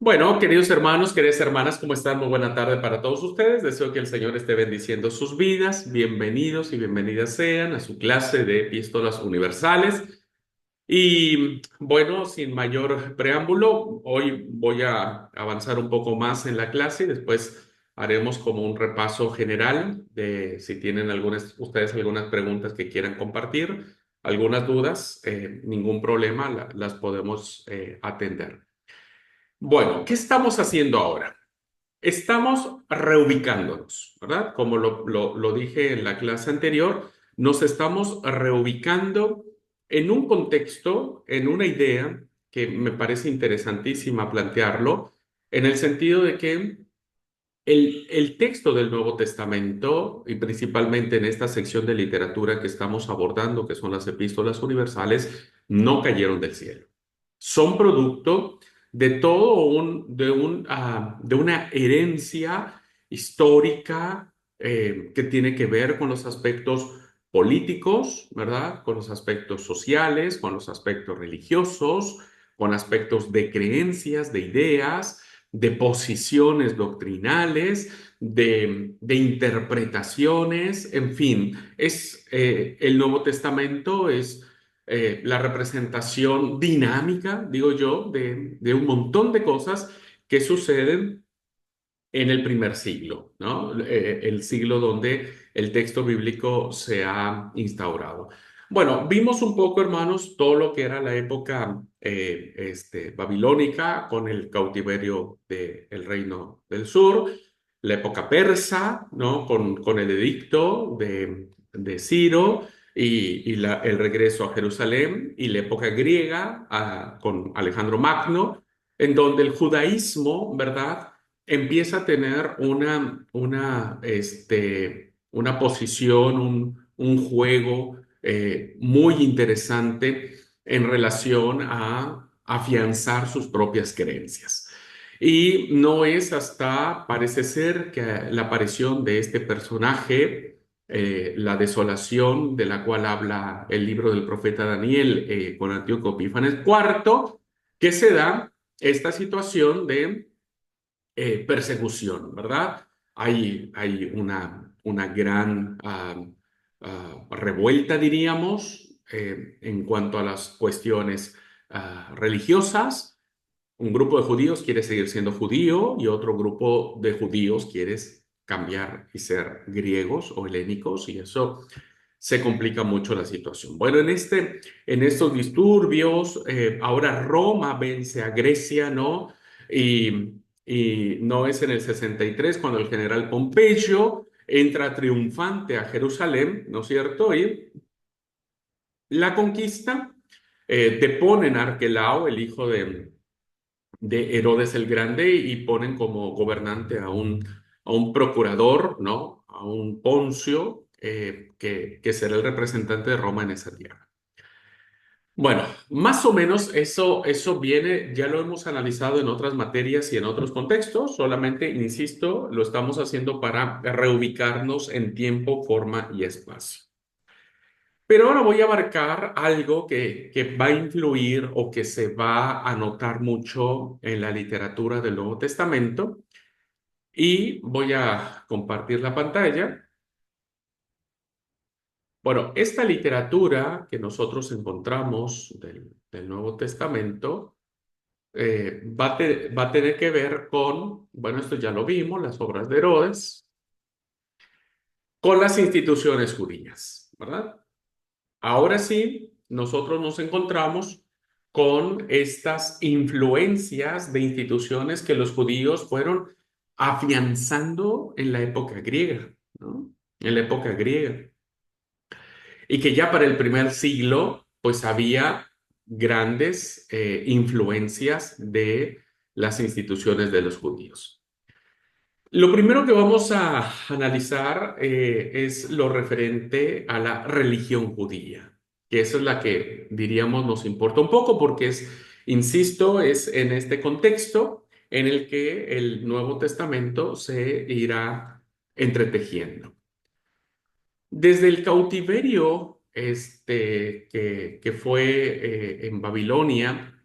Bueno, queridos hermanos, queridas hermanas, ¿cómo están? Muy buena tarde para todos ustedes. Deseo que el Señor esté bendiciendo sus vidas. Bienvenidos y bienvenidas sean a su clase de epístolas universales. Y bueno, sin mayor preámbulo, hoy voy a avanzar un poco más en la clase y después haremos como un repaso general de si tienen ustedes algunas preguntas que quieran compartir, algunas dudas, ningún problema, las podemos atender. Bueno, ¿qué estamos haciendo ahora? Estamos reubicándonos, ¿verdad? Como lo dije en la clase anterior, nos estamos reubicando en un contexto, en una idea que me parece interesantísima plantearlo, en el sentido de que el texto del Nuevo Testamento, y principalmente en esta sección de literatura que estamos abordando, que son las epístolas universales, no cayeron del cielo. Son producto de de una herencia histórica que tiene que ver con los aspectos políticos, ¿verdad? Con los aspectos sociales, con los aspectos religiosos, con aspectos de creencias, de ideas, de posiciones doctrinales, de interpretaciones, en fin, el Nuevo Testamento es la representación dinámica, digo yo, de un montón de cosas que suceden en el primer siglo, ¿no? El siglo donde el texto bíblico se ha instaurado. Bueno, vimos un poco, hermanos, todo lo que era la época babilónica con el cautiverio del reino del sur, la época persa, ¿no? Con el edicto de Ciro el regreso a Jerusalén, y la época griega con Alejandro Magno, en donde el judaísmo, ¿verdad? Empieza a tener una posición, un juego muy interesante en relación a afianzar sus propias creencias. Y no es hasta, parece ser, que la aparición de este personaje, la desolación de la cual habla el libro del profeta Daniel con Antíoco Epífanes IV, que se da esta situación de persecución, ¿verdad? Hay una gran revuelta, diríamos, en cuanto a las cuestiones religiosas. Un grupo de judíos quiere seguir siendo judío y otro grupo de judíos quiere cambiar y ser griegos o helénicos, y eso se complica mucho la situación. Bueno, en estos disturbios, ahora Roma vence a Grecia, ¿no? Y no es en el 63 cuando el general Pompeyo entra triunfante a Jerusalén, ¿no es cierto? Y la conquista, deponen a Arquelao, el hijo de Herodes el Grande, y ponen como gobernante a un procurador, ¿no? A un Poncio, que será el representante de Roma en esa tierra. Bueno, más o menos eso viene, ya lo hemos analizado en otras materias y en otros contextos, solamente, insisto, lo estamos haciendo para reubicarnos en tiempo, forma y espacio. Pero ahora voy a abarcar algo que va a influir o que se va a notar mucho en la literatura del Nuevo Testamento, y voy a compartir la pantalla. Bueno, esta literatura que nosotros encontramos del Nuevo Testamento va a tener que ver con, bueno, esto ya lo vimos, las obras de Herodes, con las instituciones judías, ¿verdad? Ahora sí, nosotros nos encontramos con estas influencias de instituciones que los judíos fueron afianzando en la época griega, ¿no? En la época griega. Y que ya para el primer siglo, pues había grandes influencias de las instituciones de los judíos. Lo primero que vamos a analizar es lo referente a la religión judía, que esa es la que diríamos nos importa un poco porque insisto, es en este contexto en el que el Nuevo Testamento se irá entretejiendo. Desde el cautiverio que fue en Babilonia,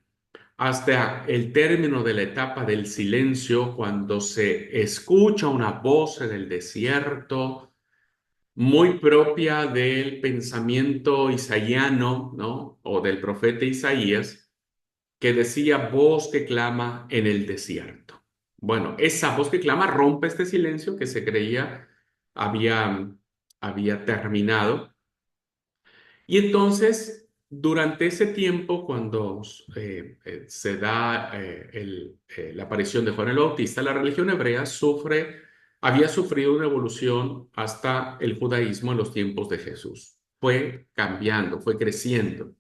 hasta el término de la etapa del silencio, cuando se escucha una voz en el desierto, muy propia del pensamiento isaiano, ¿no? O del profeta Isaías, que decía voz que clama en el desierto. Bueno, esa voz que clama rompe este silencio que se creía había, había terminado. Y entonces, durante ese tiempo, cuando se da la aparición de Juan el Bautista, la religión hebrea había sufrido una evolución hasta el judaísmo en los tiempos de Jesús. Fue cambiando, fue creciendo.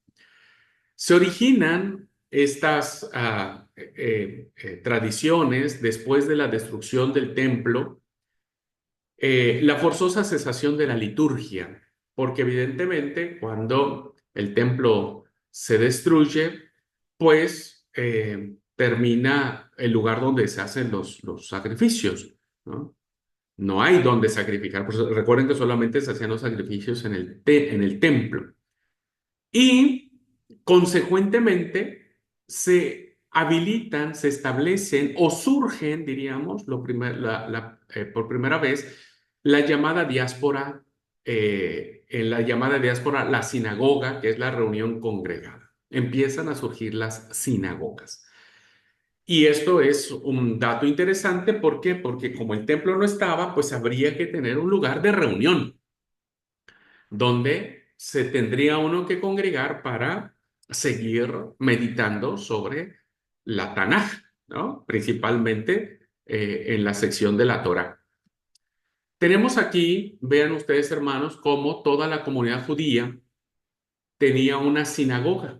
Se originan estas tradiciones después de la destrucción del templo, la forzosa cesación de la liturgia, porque evidentemente cuando el templo se destruye, pues termina el lugar donde se hacen los sacrificios, ¿no? No hay donde sacrificar. Pues recuerden que solamente se hacían los sacrificios en el templo. Y consecuentemente se habilitan, se establecen o surgen, diríamos, por primera vez, la llamada diáspora, en la llamada diáspora, la sinagoga, que es la reunión congregada. Empiezan a surgir las sinagogas. Y esto es un dato interesante, ¿por qué? Porque como el templo no estaba, pues habría que tener un lugar de reunión donde se tendría uno que congregar para seguir meditando sobre la Tanaj, ¿no? Principalmente en la sección de la Torá. Tenemos aquí, vean ustedes hermanos, cómo toda la comunidad judía tenía una sinagoga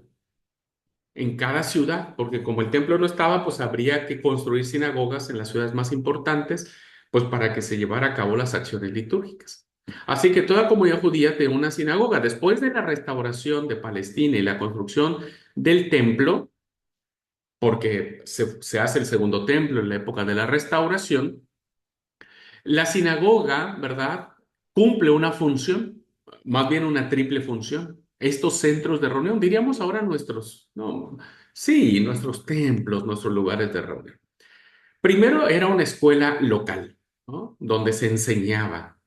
en cada ciudad, porque como el templo no estaba, pues habría que construir sinagogas en las ciudades más importantes, pues para que se llevara a cabo las acciones litúrgicas. Así que toda comunidad judía tiene una sinagoga. Después de la restauración de Palestina y la construcción del templo, porque se hace el segundo templo en la época de la restauración, la sinagoga, ¿verdad? Cumple una función, más bien una triple función. Estos centros de reunión, diríamos ahora nuestros, no, sí, nuestros templos, nuestros lugares de reunión. Primero era una escuela local, ¿no? Donde se enseñaba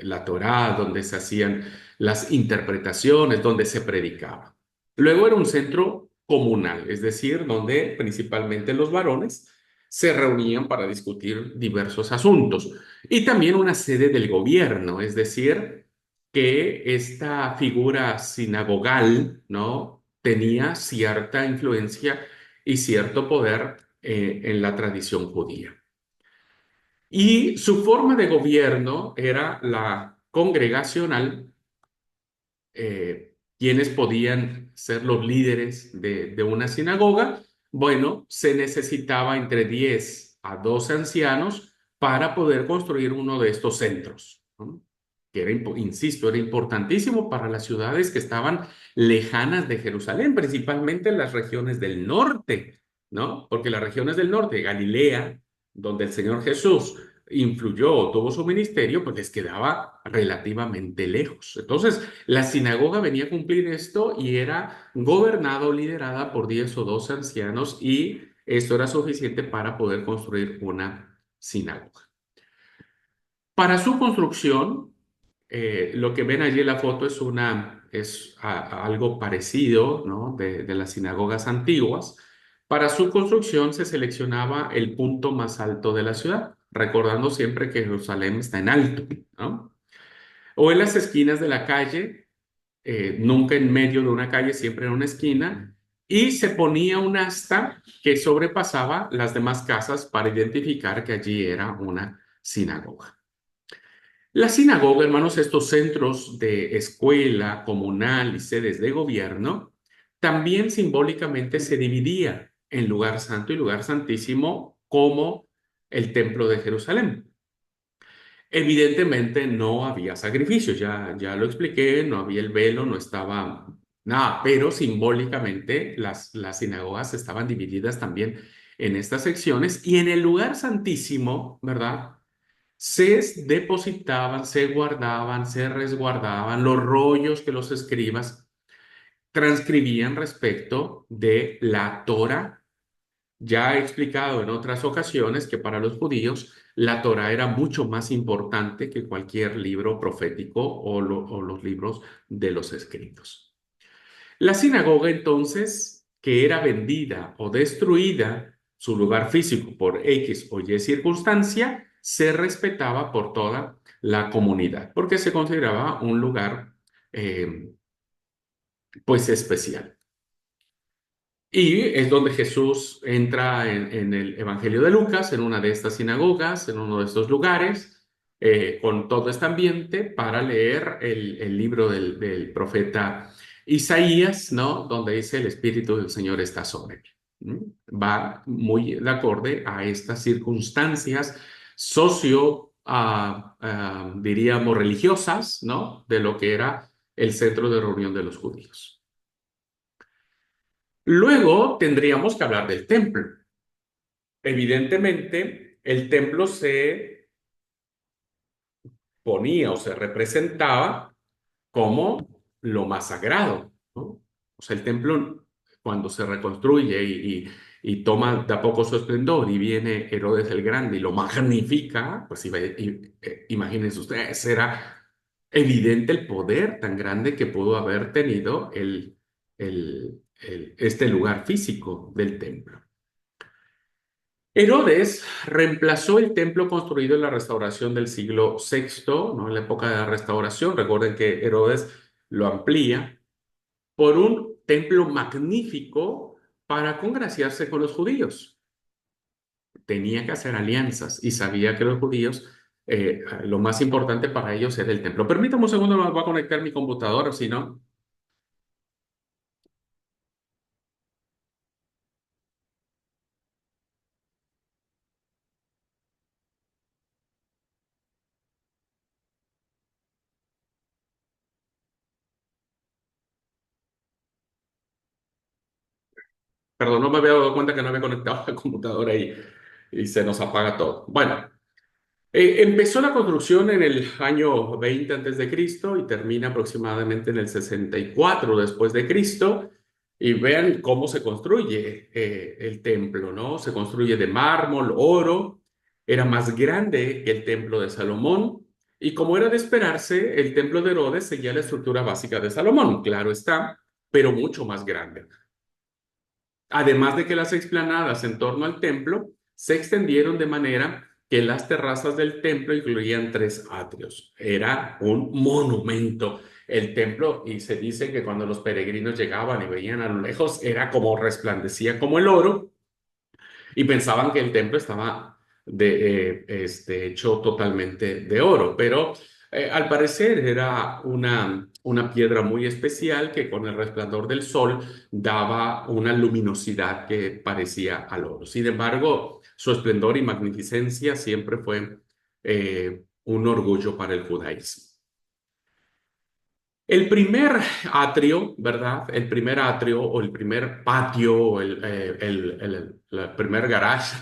la Torá, donde se hacían las interpretaciones, donde se predicaba. Luego era un centro comunal, es decir, donde principalmente los varones se reunían para discutir diversos asuntos. Y también una sede del gobierno, es decir, que esta figura sinagogal, ¿no? Tenía cierta influencia y cierto poder en la tradición judía. Y su forma de gobierno era la congregacional, quienes podían ser los líderes de una sinagoga. Bueno, se necesitaba entre 10 a 12 ancianos para poder construir uno de estos centros, ¿no? Que era, insisto, era importantísimo para las ciudades que estaban lejanas de Jerusalén, principalmente en las regiones del norte, ¿no? Porque las regiones del norte, Galilea, donde el Señor Jesús influyó o tuvo su ministerio, pues les quedaba relativamente lejos. Entonces, la sinagoga venía a cumplir esto y era gobernada o liderada por 10 o 12 ancianos y esto era suficiente para poder construir una sinagoga. Para su construcción, lo que ven allí en la foto es algo parecido, ¿no? De las sinagogas antiguas. Para su construcción se seleccionaba el punto más alto de la ciudad, recordando siempre que Jerusalén está en alto, ¿no? O en las esquinas de la calle, nunca en medio de una calle, siempre en una esquina, y se ponía un asta que sobrepasaba las demás casas para identificar que allí era una sinagoga. La sinagoga, hermanos, estos centros de escuela comunal y sedes de gobierno, también simbólicamente se dividía en lugar santo y lugar santísimo como el templo de Jerusalén. Evidentemente no había sacrificios, ya lo expliqué, no había el velo, no estaba nada, pero simbólicamente las sinagogas estaban divididas también en estas secciones y en el lugar santísimo, ¿verdad? Se depositaban, se guardaban, se resguardaban los rollos que los escribas transcribían respecto de la Torá Ya he explicado en otras ocasiones que para los judíos la Torá era mucho más importante que cualquier libro profético o los libros de los escritos. La sinagoga entonces, que era vendida o destruida, su lugar físico por X o Y circunstancia, se respetaba por toda la comunidad, porque se consideraba un lugar eh, pues especial. Y es donde Jesús entra en el Evangelio de Lucas, en una de estas sinagogas, en uno de estos lugares, con todo este ambiente para leer el libro del profeta Isaías, ¿no? Donde dice el Espíritu del Señor está sobre mí. Va muy de acorde a estas circunstancias diríamos, religiosas, ¿no? De lo que era el centro de reunión de los judíos. Luego tendríamos que hablar del templo. Evidentemente, el templo se ponía o se representaba como lo más sagrado, ¿no? O sea, el templo cuando se reconstruye y toma de a poco su esplendor y viene Herodes el Grande y lo magnifica, pues imagínense ustedes, era evidente el poder tan grande que pudo haber tenido este lugar físico del templo. Herodes reemplazó el templo construido en la restauración del siglo VI, ¿no? En la época de la restauración. Recuerden que Herodes lo amplía por un templo magnífico para congraciarse con los judíos. Tenía que hacer alianzas y sabía que los judíos, lo más importante para ellos era el templo. Permítame un segundo, me voy a conectar mi computadora, si no. Perdón, no me había dado cuenta que no había conectado la computadora y se nos apaga todo. Bueno. Empezó la construcción en el año 20 antes de Cristo y termina aproximadamente en el 64 después de Cristo. Y vean cómo se construye el templo, ¿no? Se construye de mármol, oro. Era más grande que el templo de Salomón. Y como era de esperarse, el templo de Herodes seguía la estructura básica de Salomón, claro está, pero mucho más grande. Además de que las explanadas en torno al templo se extendieron de manera que las terrazas del templo incluían tres atrios. Era un monumento el templo y se dice que cuando los peregrinos llegaban y veían a lo lejos era como resplandecía como el oro y pensaban que el templo estaba hecho totalmente de oro, pero al parecer era una piedra muy especial que con el resplandor del sol daba una luminosidad que parecía al oro. Sin embargo, su esplendor y magnificencia siempre fue un orgullo para el judaísmo. El primer atrio, ¿verdad? El primer atrio o el primer patio o el primer garage,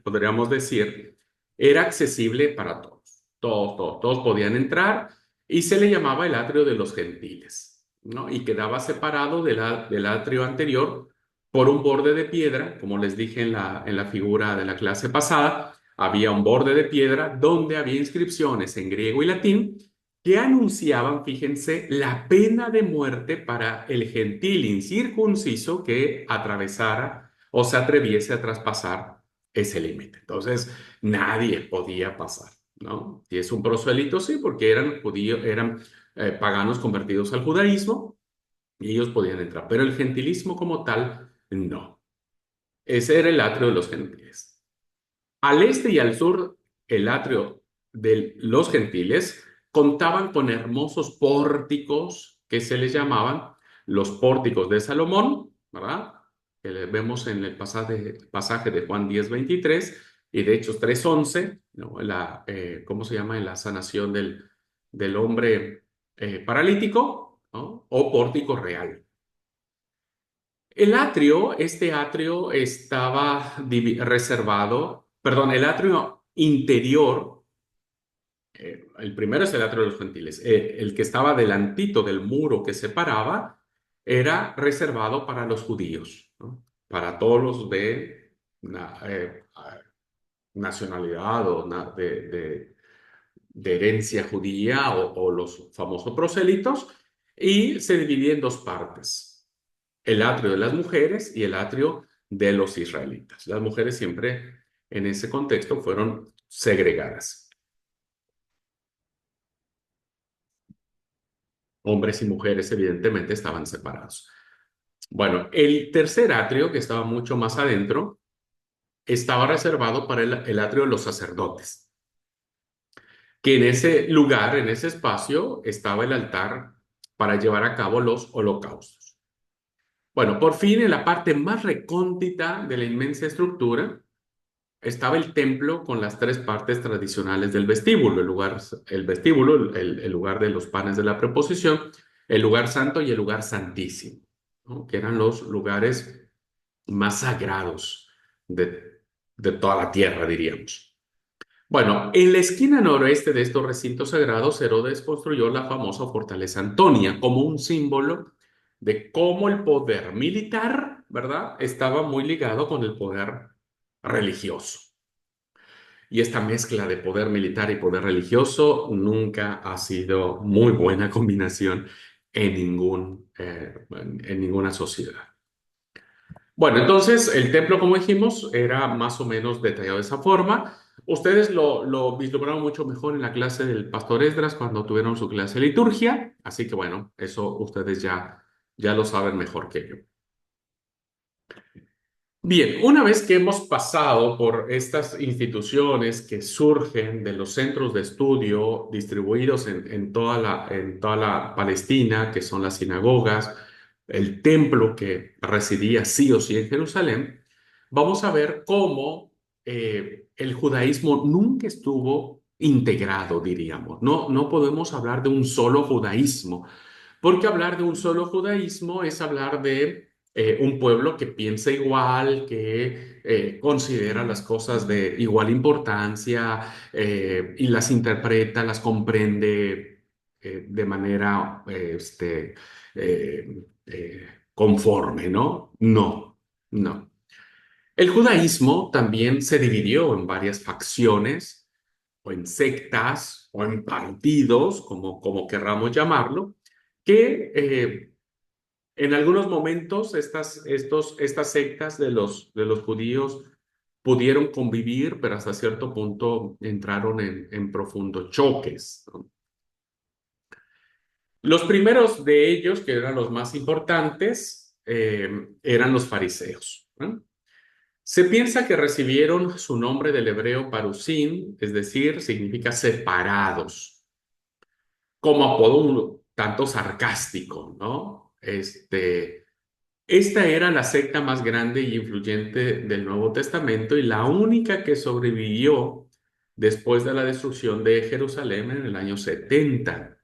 podríamos decir, era accesible para todos. Todos podían entrar y se le llamaba el atrio de los gentiles, ¿no? Y quedaba separado del atrio anterior por un borde de piedra, como les dije en la figura de la clase pasada, había un borde de piedra donde había inscripciones en griego y latín que anunciaban, fíjense, la pena de muerte para el gentil incircunciso que atravesara o se atreviese a traspasar ese límite. Entonces, nadie podía pasar, ¿no? Si es un prosélito, sí, porque eran judíos, eran paganos convertidos al judaísmo y ellos podían entrar, pero el gentilismo como tal, no. Ese era el atrio de los gentiles. Al este y al sur, el atrio de los gentiles contaban con hermosos pórticos que se les llamaban los pórticos de Salomón, ¿verdad? Que le vemos en el pasaje de Juan 10:23 y de Hechos 3:11, ¿no? ¿Cómo se llama? En la sanación del hombre paralítico, ¿no? O pórtico real. Este atrio estaba reservado, perdón, el atrio interior, el primero es el atrio de los gentiles, el que estaba delantito del muro que separaba, era reservado para los judíos, ¿no? Para todos los de nacionalidad o de herencia judía o los famosos prosélitos, y se dividía en dos partes: el atrio de las mujeres y el atrio de los israelitas. Las mujeres siempre en ese contexto fueron segregadas. Hombres y mujeres evidentemente estaban separados. Bueno, el tercer atrio, que estaba mucho más adentro, estaba reservado para el atrio de los sacerdotes, que en ese lugar, en ese espacio, estaba el altar para llevar a cabo los holocaustos. Bueno, por fin, en la parte más recóndita de la inmensa estructura, estaba el templo con las tres partes tradicionales del vestíbulo: el vestíbulo, el lugar de los panes de la preposición, el lugar santo y el lugar santísimo, ¿no? Que eran los lugares más sagrados de, de toda la tierra, diríamos. Bueno, en la esquina noroeste de estos recintos sagrados, Herodes construyó la famosa fortaleza Antonia como un símbolo de cómo el poder militar, ¿verdad?, estaba muy ligado con el poder religioso. Y esta mezcla de poder militar y poder religioso nunca ha sido muy buena combinación en ninguna sociedad. Bueno, entonces el templo, como dijimos, era más o menos detallado de esa forma. Ustedes lo vislumbraron mucho mejor en la clase del Pastor Esdras cuando tuvieron su clase de liturgia, así que bueno, eso ustedes ya lo saben mejor que yo. Bien, una vez que hemos pasado por estas instituciones que surgen de los centros de estudio distribuidos en toda la Palestina, que son las sinagogas, el templo que residía sí o sí en Jerusalén, vamos a ver cómo el judaísmo nunca estuvo integrado, diríamos. No podemos hablar de un solo judaísmo, porque hablar de un solo judaísmo es hablar de un pueblo que piensa igual, que considera las cosas de igual importancia, y las interpreta, las comprende de manera conforme, ¿no? No, no. El judaísmo también se dividió en varias facciones, o en sectas, o en partidos, como querramos llamarlo, que en algunos momentos estas sectas de los judíos pudieron convivir, pero hasta cierto punto entraron en profundos choques, ¿no? Los primeros de ellos, que eran los más importantes, eran los fariseos, ¿no? Se piensa que recibieron su nombre del hebreo parusim, es decir, significa separados, como apodo un tanto sarcástico, ¿no? Esta era la secta más grande y influyente del Nuevo Testamento, y la única que sobrevivió después de la destrucción de Jerusalén en el año 70.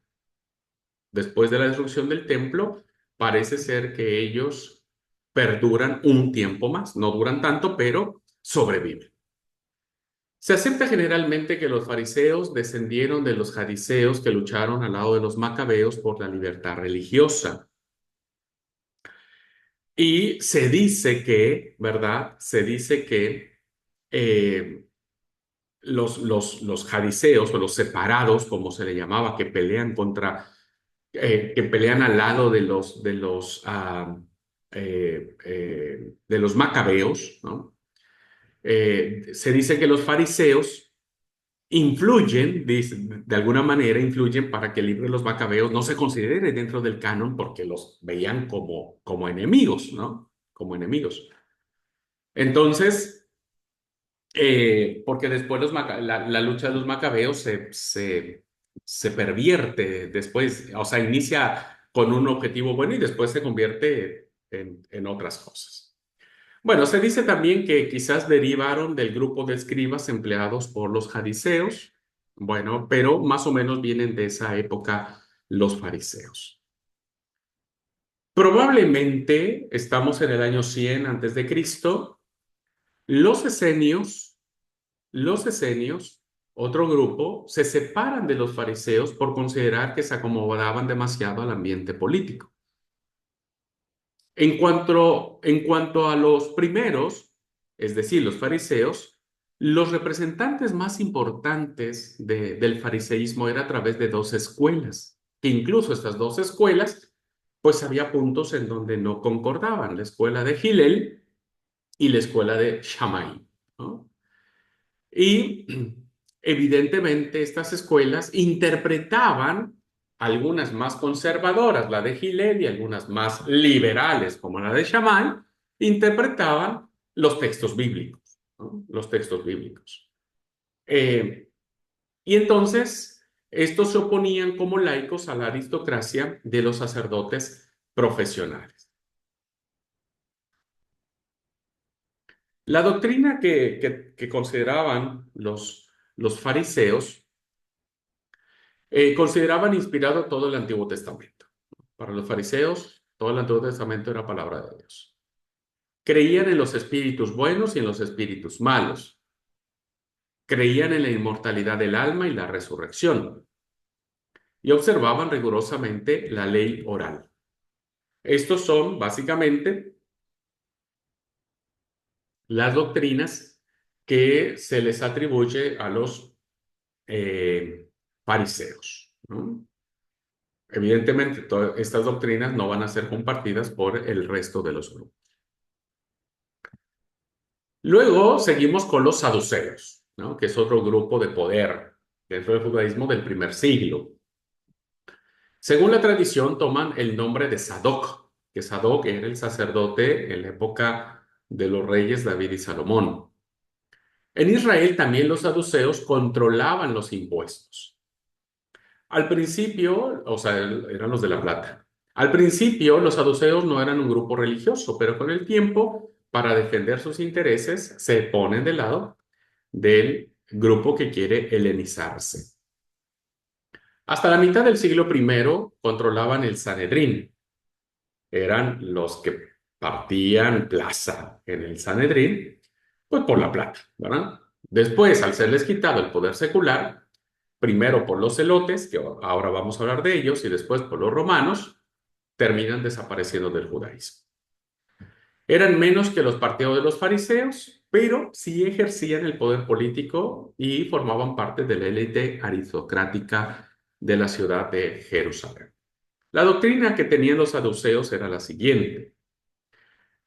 Después de la destrucción del templo, parece ser que ellos perduran un tiempo más. No duran tanto, pero sobreviven. Se acepta generalmente que los fariseos descendieron de los jadiseos que lucharon al lado de los macabeos por la libertad religiosa. Y se dice que, ¿verdad? Se dice que eh, los jadiseos, o los separados, como se le llamaba, que pelean al lado de los macabeos, ¿no? Se dice que los fariseos influyen, de alguna manera influyen para que el libro de los macabeos no se considere dentro del canon, porque los veían como enemigos, ¿no? Como enemigos. Entonces, porque después la lucha de los macabeos se pervierte después, o sea, inicia con un objetivo bueno y después se convierte en otras cosas. Bueno, se dice también que quizás derivaron del grupo de escribas empleados por los jadiseos, bueno, pero más o menos vienen de esa época los fariseos. Probablemente estamos en el año 100 antes de Cristo. Los esenios Los esenios, otro grupo, se separan de los fariseos por considerar que se acomodaban demasiado al ambiente político. En cuanto a los primeros, es decir, los fariseos, los representantes más importantes del fariseísmo era a través de dos escuelas, que incluso estas dos escuelas, pues había puntos en donde no concordaban, la escuela de Hillel y la escuela de Shammai, ¿no? Y evidentemente estas escuelas interpretaban, algunas más conservadoras, la de Hillel, y algunas más liberales, como la de Shammai, interpretaban los textos bíblicos, ¿no? Los textos bíblicos. Eh, y entonces, estos se oponían como laicos a la aristocracia de los sacerdotes profesionales. La doctrina que consideraban los fariseos, consideraban inspirado todo el Antiguo Testamento. Para los fariseos, todo el Antiguo Testamento era palabra de Dios. Creían en los espíritus buenos y en los espíritus malos. Creían en la inmortalidad del alma y la resurrección. Y observaban rigurosamente la ley oral. Estos son básicamente las doctrinas que se les atribuye a los fariseos, ¿no? Evidentemente, todas estas doctrinas no van a ser compartidas por el resto de los grupos. Luego seguimos con los saduceos, ¿no? Que es otro grupo de poder dentro del judaísmo del primer siglo. Según la tradición, toman el nombre de Sadoc, que Sadoc era el sacerdote en la época de los reyes David y Salomón. En Israel también los saduceos controlaban los impuestos. Al principio, o sea, eran los de la plata. Al principio, los saduceos no eran un grupo religioso, pero con el tiempo, para defender sus intereses, se ponen del lado del grupo que quiere helenizarse. Hasta la mitad del siglo I controlaban el Sanedrín. Eran los que partían plaza en el Sanedrín, pues por la plata, ¿verdad? Después, al serles quitado el poder secular, primero por los celotes, que ahora vamos a hablar de ellos, y después por los romanos, terminan desapareciendo del judaísmo. Eran menos que los partidarios de los fariseos, pero sí ejercían el poder político y formaban parte de la élite aristocrática de la ciudad de Jerusalén. La doctrina que tenían los saduceos era la siguiente.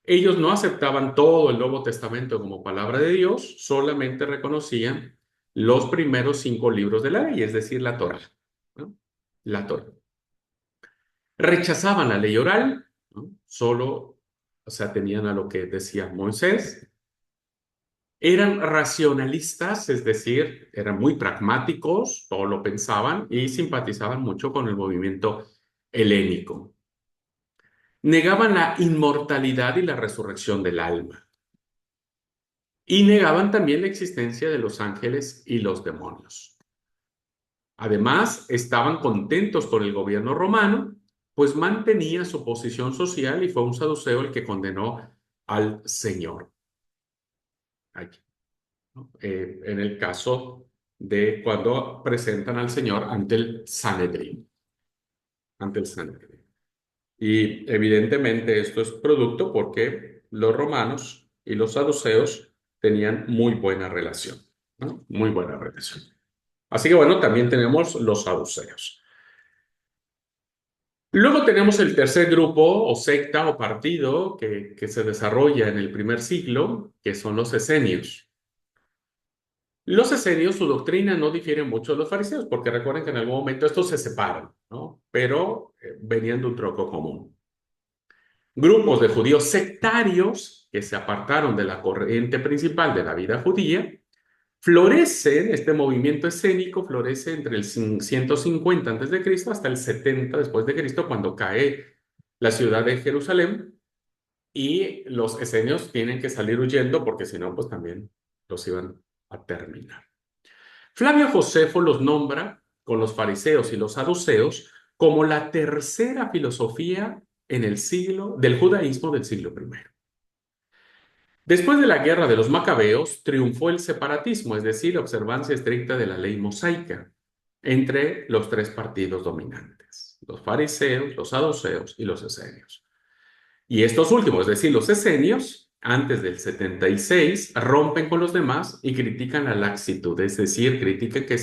Ellos no aceptaban todo el Nuevo Testamento como palabra de Dios, solamente reconocían los primeros 5 libros de la ley, es decir, la Torá, ¿no? La Torá. Rechazaban la ley oral, ¿no? Solo se atenían a lo que decía Moisés. Eran racionalistas, es decir, eran muy pragmáticos, todo lo pensaban y simpatizaban mucho con el movimiento helénico. Negaban la inmortalidad y la resurrección del alma. Y negaban también la existencia de los ángeles y los demonios. Además, estaban contentos con el gobierno romano, pues mantenía su posición social y fue un saduceo el que condenó al Señor. Aquí, ¿no? En el caso de cuando presentan al Señor ante el Sanedrín. Ante el Sanedrín. Y evidentemente esto es producto porque los romanos y los saduceos tenían muy buena relación, ¿no? Muy buena relación. Así que bueno, también tenemos los saduceos. Luego tenemos el tercer grupo o secta o partido que se desarrolla en el primer siglo, que son los esenios. Los esenios, su doctrina no difiere mucho de los fariseos, porque recuerden que en algún momento estos se separan, ¿no? Pero venían de un tronco común. Grupos de judíos sectarios que se apartaron de la corriente principal de la vida judía, florecen, este movimiento escénico florece entre el 150 a.C. hasta el 70 después de Cristo, cuando cae la ciudad de Jerusalén y los esenios tienen que salir huyendo porque si no, pues también los iban a terminar. Flavio Josefo los nombra con los fariseos y los saduceos como la tercera filosofía en el siglo del judaísmo del siglo I. Después de la guerra de los macabeos, triunfó el separatismo, es decir, la observancia estricta de la ley mosaica entre los 3 partidos dominantes, los fariseos, los saduceos y los esenios. Y estos últimos, es decir, los esenios, antes del 76, rompen con los demás y critican la laxitud, es decir, critican que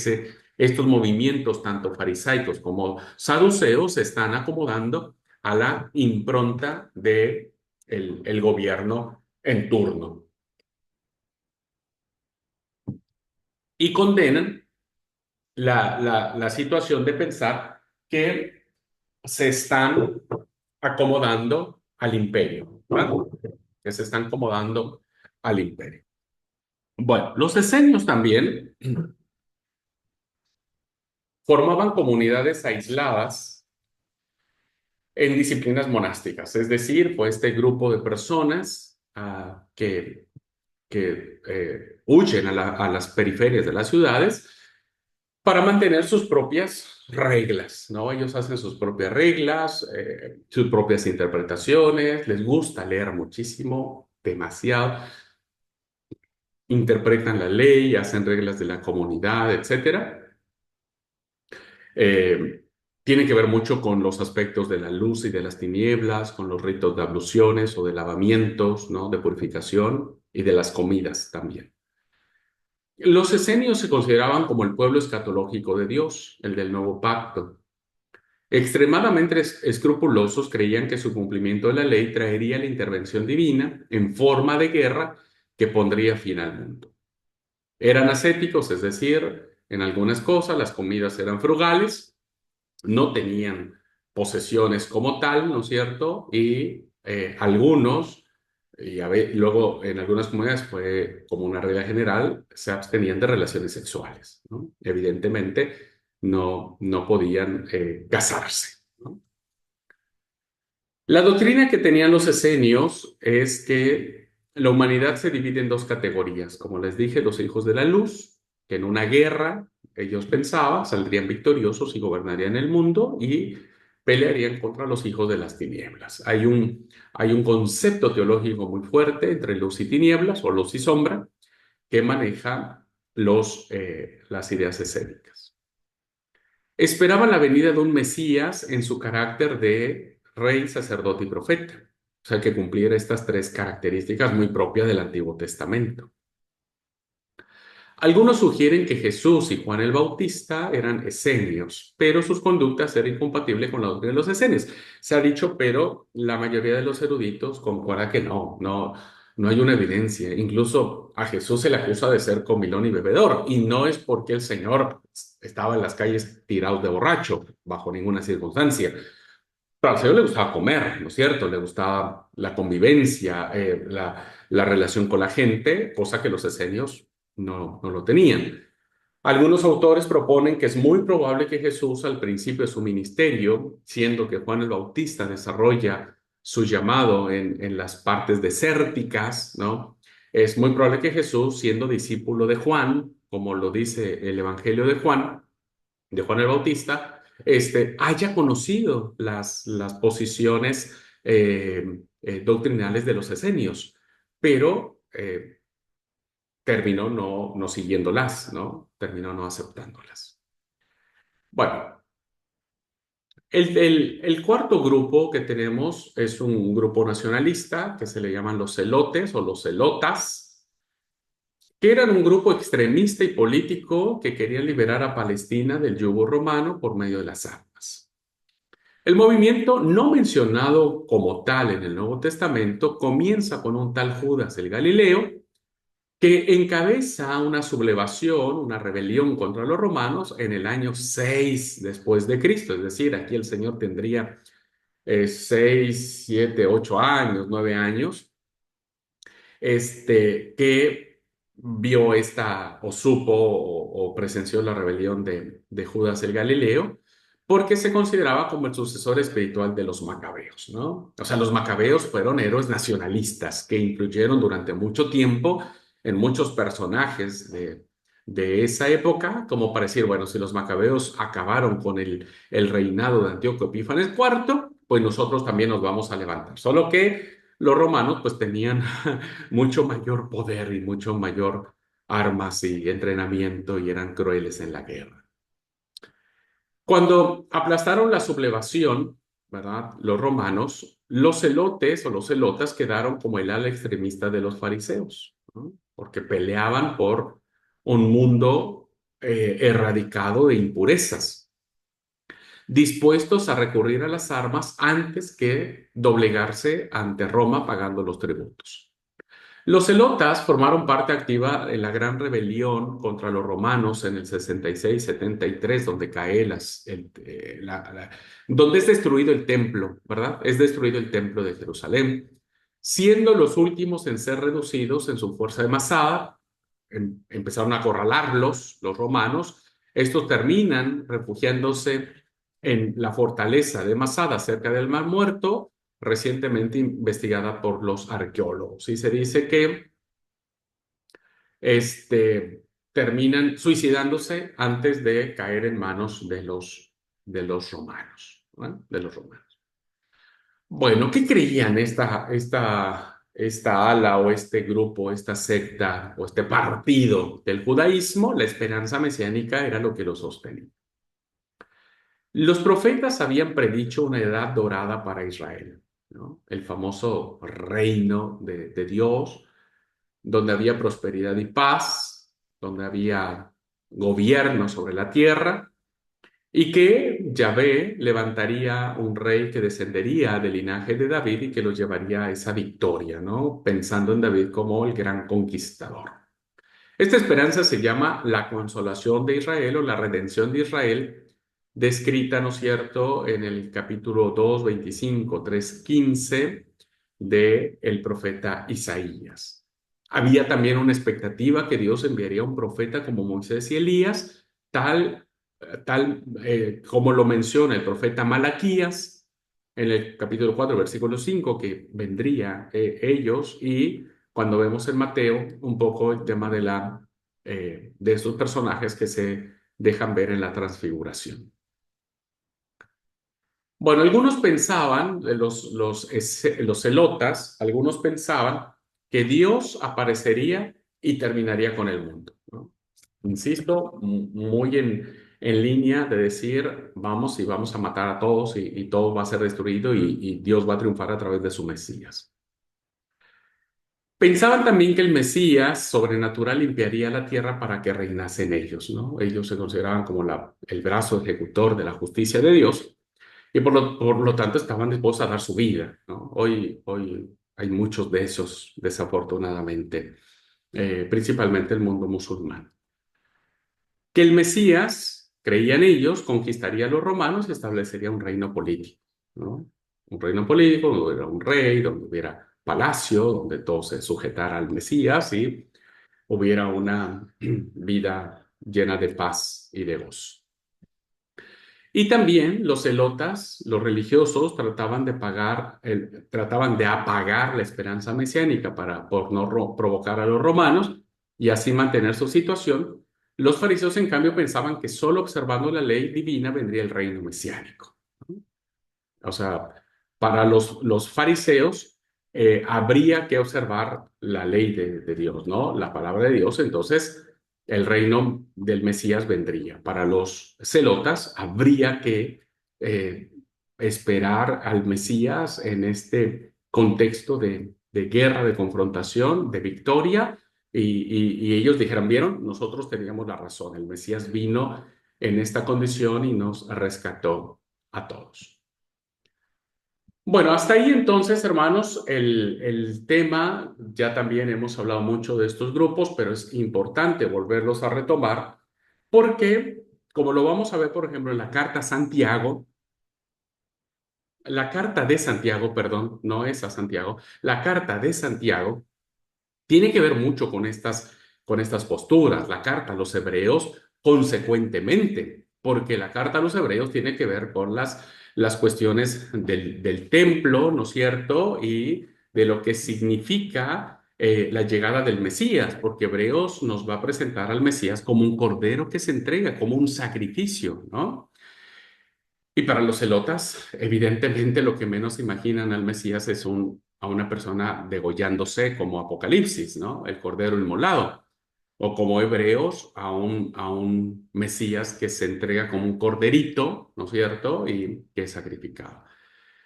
estos movimientos, tanto farisaicos como saduceos, se están acomodando a la impronta de el gobierno en turno y condenan la situación de pensar que se están acomodando al imperio, ¿verdad? Que se están acomodando al imperio. Bueno, los esenios también formaban comunidades aisladas en disciplinas monásticas, es decir, fue este grupo de personas que huyen a las periferias de las ciudades para mantener sus propias reglas, ¿no? Ellos hacen sus propias reglas, sus propias interpretaciones, les gusta leer muchísimo, demasiado, interpretan la ley, hacen reglas de la comunidad, etcétera. Eh, Tiene que ver mucho con los aspectos de la luz y de las tinieblas, con los ritos de abluciones o de lavamientos, ¿no? De purificación y de las comidas también. Los esenios se consideraban como el pueblo escatológico de Dios, el del nuevo pacto. Extremadamente escrupulosos, creían que su cumplimiento de la ley traería la intervención divina en forma de guerra que pondría fin al mundo. Eran ascéticos, es decir, en algunas cosas las comidas eran frugales, no tenían posesiones como tal, ¿no es cierto? Y algunos, luego en algunas comunidades fue como una regla general, se abstenían de relaciones sexuales, ¿no? Evidentemente no podían casarse, ¿no? La doctrina que tenían los esenios es que la humanidad se divide en dos categorías. Como les dije, los hijos de la luz, que en una guerra ellos pensaban saldrían victoriosos y gobernarían el mundo y pelearían contra los hijos de las tinieblas. Hay un concepto teológico muy fuerte entre luz y tinieblas o luz y sombra que maneja las ideas escénicas. Esperaban la venida de un Mesías en su carácter de rey, sacerdote y profeta, o sea, que cumpliera estas tres características muy propias del Antiguo Testamento. Algunos sugieren que Jesús y Juan el Bautista eran esenios, pero sus conductas eran incompatibles con la doctrina de los esenios. Se ha dicho, pero la mayoría de los eruditos concuerda que no hay una evidencia. Incluso a Jesús se le acusa de ser comilón y bebedor, y no es porque el Señor estaba en las calles tirado de borracho, bajo ninguna circunstancia. Pero al Señor le gustaba comer, ¿no es cierto? Le gustaba la convivencia, la relación con la gente, cosa que los esenios no lo tenían. Algunos autores proponen que es muy probable que Jesús al principio de su ministerio, siendo que Juan el Bautista desarrolla su llamado en las partes desérticas, ¿no? Es muy probable que Jesús, siendo discípulo de Juan, como lo dice el Evangelio de Juan el Bautista, haya conocido las posiciones doctrinales de los esenios, pero terminó no siguiéndolas, ¿no? Terminó no aceptándolas. Bueno, el cuarto grupo que tenemos es un grupo nacionalista que se le llaman los celotes o los celotas, que eran un grupo extremista y político que quería liberar a Palestina del yugo romano por medio de las armas. El movimiento, no mencionado como tal en el Nuevo Testamento, comienza con un tal Judas el Galileo, que encabeza una sublevación, una rebelión contra los romanos en el año 6 después de Cristo. Es decir, aquí el Señor tendría 6, 7, 8 años, 9 años, que vio o supo o presenció la rebelión de Judas el Galileo, porque se consideraba como el sucesor espiritual de los macabeos, ¿no? O sea, los macabeos fueron héroes nacionalistas que influyeron durante mucho tiempo en muchos personajes de esa época, como para decir, bueno, si los macabeos acabaron con el reinado de Antíoco Epífanes IV, pues nosotros también nos vamos a levantar. Solo que los romanos pues tenían mucho mayor poder y mucho mayor armas y entrenamiento y eran crueles en la guerra. Cuando aplastaron la sublevación, ¿verdad? Los romanos Los celotes o los celotas quedaron como el ala extremista de los fariseos, ¿no? Porque peleaban por un mundo erradicado de impurezas, dispuestos a recurrir a las armas antes que doblegarse ante Roma pagando los tributos. Los celotas formaron parte activa en la gran rebelión contra los romanos en el 66-73, donde cae donde es destruido el templo, ¿verdad? Es destruido el templo de Jerusalén, siendo los últimos en ser reducidos en su fuerza de masada. Empezaron a acorralarlos los romanos. Estos terminan refugiándose en la fortaleza de Masada, cerca del Mar Muerto, recientemente investigada por los arqueólogos. Y se dice que terminan suicidándose antes de caer en manos de los romanos, ¿no? De los romanos. Bueno, ¿qué creían esta ala o este grupo, esta secta o este partido del judaísmo? La esperanza mesiánica era lo que lo sostenía. Los profetas habían predicho una edad dorada para Israel, ¿no? El famoso reino de Dios, donde había prosperidad y paz, donde había gobierno sobre la tierra, y que Yahvé levantaría un rey que descendería del linaje de David y que lo llevaría a esa victoria, ¿no? Pensando en David como el gran conquistador. Esta esperanza se llama la consolación de Israel o la redención de Israel, descrita, ¿no es cierto?, en el capítulo 2, 25, 3, 15 del profeta Isaías. Había también una expectativa que Dios enviaría un profeta como Moisés y Elías, tal como lo menciona el profeta Malaquías en el capítulo 4, versículo 5, que vendría ellos, y cuando vemos en Mateo un poco el tema de estos personajes que se dejan ver en la transfiguración. Bueno, algunos pensaban, los celotas, algunos pensaban que Dios aparecería y terminaría con el mundo, ¿no? Insisto, muy en línea de decir, vamos y vamos a matar a todos y todo va a ser destruido y Dios va a triunfar a través de su Mesías. Pensaban también que el Mesías sobrenatural limpiaría la tierra para que reinasen ellos, ¿no? Ellos se consideraban como el brazo ejecutor de la justicia de Dios y por lo tanto estaban dispuestos a dar su vida, ¿no? Hoy hay muchos de esos, desafortunadamente, principalmente el mundo musulmán. Que el Mesías, creían ellos, conquistaría a los romanos y establecería un reino político, ¿no? Un reino político donde hubiera un rey, donde hubiera palacio, donde todo se sujetara al Mesías y hubiera una vida llena de paz y de gozo. Y también los celotas, los religiosos, trataban de apagar la esperanza mesiánica por no provocar a los romanos y así mantener su situación. Los fariseos, en cambio, pensaban que solo observando la ley divina vendría el reino mesiánico. O sea, para los fariseos habría que observar la ley de Dios, ¿no? La palabra de Dios, entonces el reino del Mesías vendría. Para los celotas habría que eh, esperar al Mesías en este contexto de guerra, de confrontación, de victoria, y ellos dijeron, vieron, nosotros teníamos la razón, el Mesías vino en esta condición y nos rescató a todos. Bueno, hasta ahí entonces, hermanos, el tema, ya también hemos hablado mucho de estos grupos, pero es importante volverlos a retomar porque, como lo vamos a ver, por ejemplo, en la carta de Santiago, perdón, no es a Santiago, la carta de Santiago tiene que ver mucho con estas posturas, la carta a los hebreos, consecuentemente, porque la carta a los hebreos tiene que ver con las cuestiones del templo, ¿no es cierto? Y de lo que significa la llegada del Mesías, porque Hebreos nos va a presentar al Mesías como un cordero que se entrega, como un sacrificio, ¿no? Y para los celotas, evidentemente lo que menos imaginan al Mesías es a una persona degollándose como Apocalipsis, ¿no? El Cordero Inmolado. O como hebreos a un Mesías que se entrega como un corderito, ¿no es cierto? Y que es sacrificado.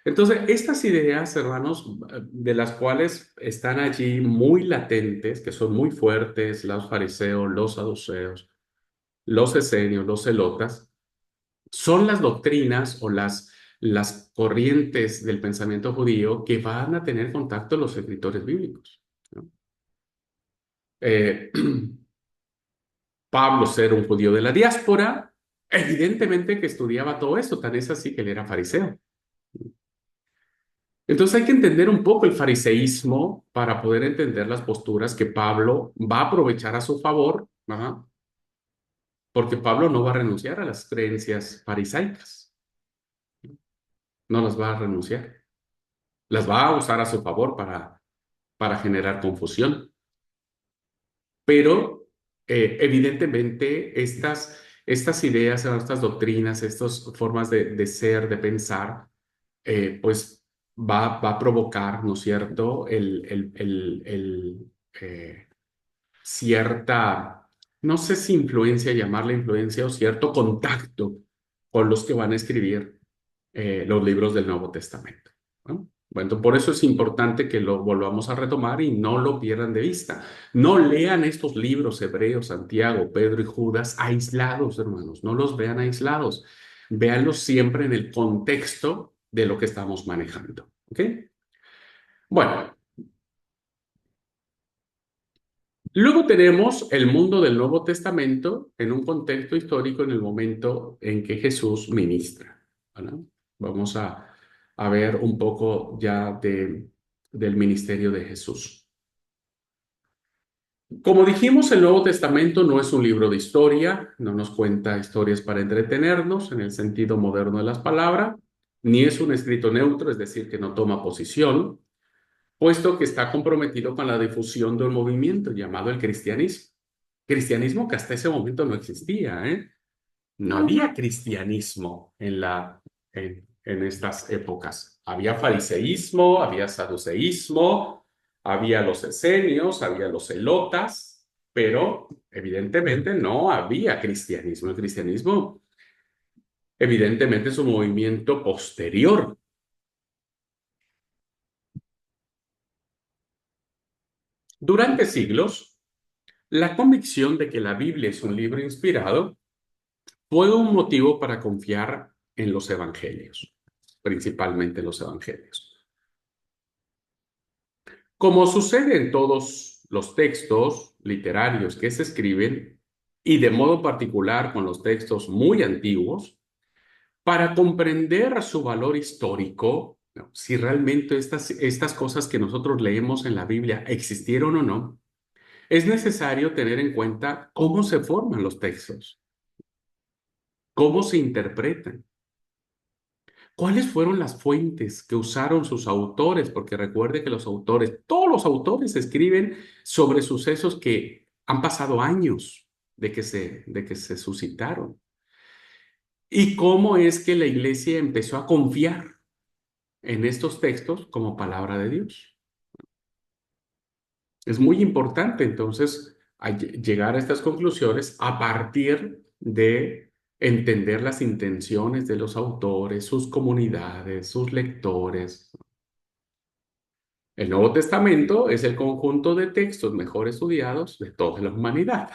Entonces, estas ideas, hermanos, de las cuales están allí muy latentes, que son muy fuertes, los fariseos, los saduceos, los esenios, los celotas, son las doctrinas o las corrientes del pensamiento judío que van a tener contacto los escritores bíblicos, ¿no? Eh, Pablo, ser un judío de la diáspora, evidentemente que estudiaba todo esto, tan es así que él era fariseo. Entonces hay que entender un poco el fariseísmo para poder entender las posturas que Pablo va a aprovechar a su favor, ¿verdad? Porque Pablo no va a renunciar a las creencias farisaicas, no las va a renunciar, las va a usar a su favor para generar confusión. Pero evidentemente estas ideas, estas doctrinas, estas formas de ser, de pensar, pues va a provocar, ¿no es cierto?, cierta, no sé si influencia, llamarla influencia o cierto contacto con los que van a escribir los libros del Nuevo Testamento, ¿no? Bueno, por eso es importante que lo volvamos a retomar y no lo pierdan de vista. No lean estos libros, Hebreos, Santiago, Pedro y Judas, aislados, hermanos. No los vean aislados. Véanlos siempre en el contexto de lo que estamos manejando. ¿Ok? Bueno, luego tenemos el mundo del Nuevo Testamento en un contexto histórico en el momento en que Jesús ministra, ¿verdad? Vamos a ver un poco ya del ministerio de Jesús. Como dijimos, el Nuevo Testamento no es un libro de historia, no nos cuenta historias para entretenernos en el sentido moderno de las palabras, ni es un escrito neutro, es decir, que no toma posición, puesto que está comprometido con la difusión de un movimiento llamado el cristianismo. Cristianismo que hasta ese momento no existía, ¿eh? No había cristianismo en estas épocas. Había fariseísmo, había saduceísmo, había los esenios, había los celotas, pero evidentemente no había cristianismo. El cristianismo evidentemente es un movimiento posterior. Durante siglos, la convicción de que la Biblia es un libro inspirado fue un motivo para confiar en los evangelios, principalmente los evangelios. Como sucede en todos los textos literarios que se escriben, y de modo particular con los textos muy antiguos, para comprender su valor histórico, ¿no?, si realmente estas cosas que nosotros leemos en la Biblia existieron o no, es necesario tener en cuenta cómo se forman los textos, cómo se interpretan. ¿Cuáles fueron las fuentes que usaron sus autores? Porque recuerde que los autores, todos los autores escriben sobre sucesos que han pasado años de que se suscitaron. ¿Y cómo es que la iglesia empezó a confiar en estos textos como palabra de Dios? Es muy importante entonces llegar a estas conclusiones a partir de entender las intenciones de los autores, sus comunidades, sus lectores. El Nuevo Testamento es el conjunto de textos mejor estudiados de toda la humanidad.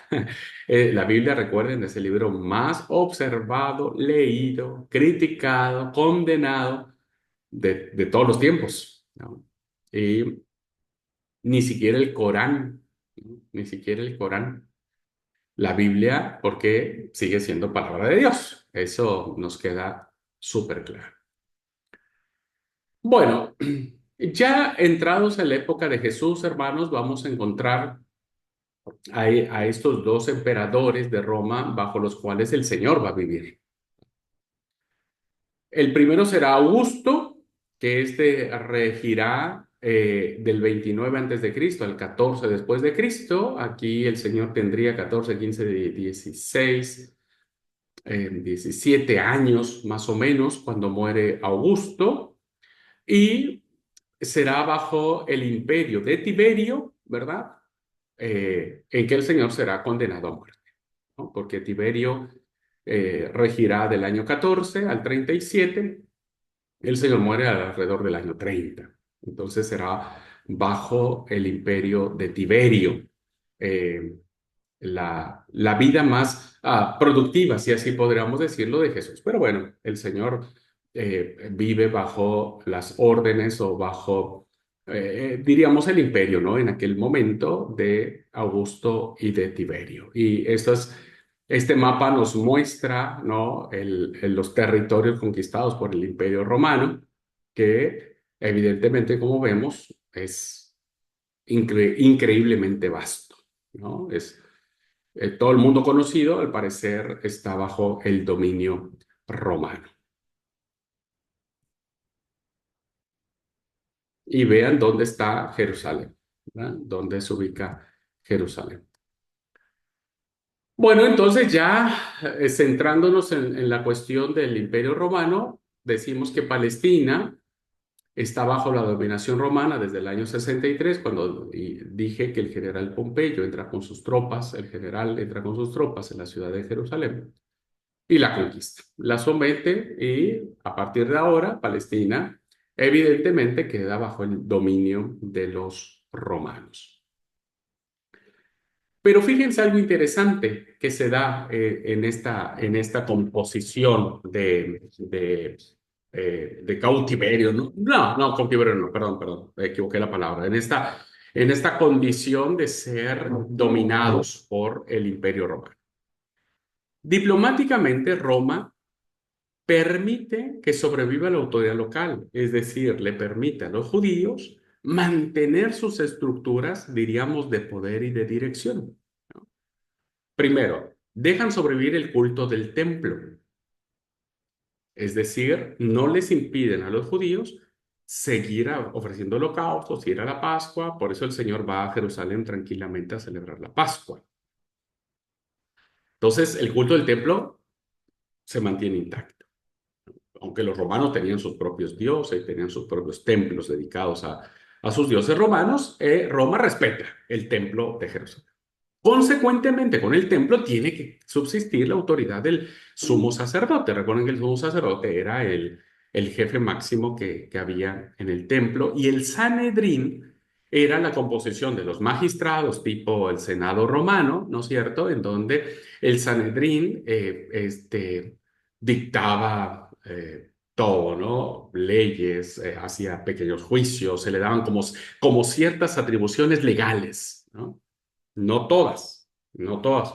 La Biblia, recuerden, es el libro más observado, leído, criticado, condenado de todos los tiempos, ¿no? Y ni siquiera el Corán, ¿no?, ni siquiera el Corán. La Biblia, porque sigue siendo palabra de Dios. Eso nos queda súper claro. Bueno, ya entrados en la época de Jesús, hermanos, vamos a encontrar a estos dos emperadores de Roma bajo los cuales el Señor va a vivir. El primero será Augusto, que este regirá del 29 antes de Cristo al 14 después de Cristo. Aquí el Señor tendría 14, 15, 16, 17 años más o menos cuando muere Augusto. Y será bajo el imperio de Tiberio, ¿verdad? En que el Señor será condenado a muerte, ¿no? Porque Tiberio regirá del año 14 al 37 El Señor muere alrededor del año 30. Entonces será bajo el imperio de Tiberio. Eh, la vida más productiva, si así podríamos decirlo, de Jesús. Pero bueno, el Señor vive bajo las órdenes o bajo, diríamos, el imperio, ¿no? En aquel momento de Augusto y de Tiberio. Y este mapa nos muestra, ¿no? Los territorios conquistados por el imperio romano, que evidentemente, como vemos, es increíblemente vasto, ¿no? Todo el mundo conocido, al parecer, está bajo el dominio romano. Y vean dónde está Jerusalén, ¿verdad? Dónde se ubica Jerusalén. Bueno, entonces ya centrándonos en la cuestión del Imperio Romano, decimos que Palestina está bajo la dominación romana desde el año 63, cuando dije que el general Pompeyo entra con sus tropas, el general entra con sus tropas en la ciudad de Jerusalén y la conquista. La somete y a partir de ahora Palestina evidentemente queda bajo el dominio de los romanos. Pero fíjense algo interesante que se da en esta composición de cautiverio. No, no, no, cautiverio no, perdón, equivoqué la palabra. En esta condición de ser dominados por el Imperio Romano. Diplomáticamente, Roma permite que sobreviva la autoridad local, es decir, le permite a los judíos mantener sus estructuras, diríamos, de poder y de dirección. Primero, dejan sobrevivir el culto del templo, es decir, no les impiden a los judíos seguir ofreciendo holocaustos, ir a la Pascua, por eso el Señor va a Jerusalén tranquilamente a celebrar la Pascua. Entonces, el culto del templo se mantiene intacto. Aunque los romanos tenían sus propios dioses, tenían sus propios templos dedicados a sus dioses romanos, Roma respeta el templo de Jerusalén. Consecuentemente, con el templo tiene que subsistir la autoridad del sumo sacerdote. Recuerden que el sumo sacerdote era el jefe máximo que había en el templo y el Sanedrín era la composición de los magistrados tipo el Senado romano, ¿no es cierto? En donde el Sanedrín dictaba todo, ¿no? Leyes, hacía pequeños juicios, se le daban como ciertas atribuciones legales, ¿no? No todas, no todas.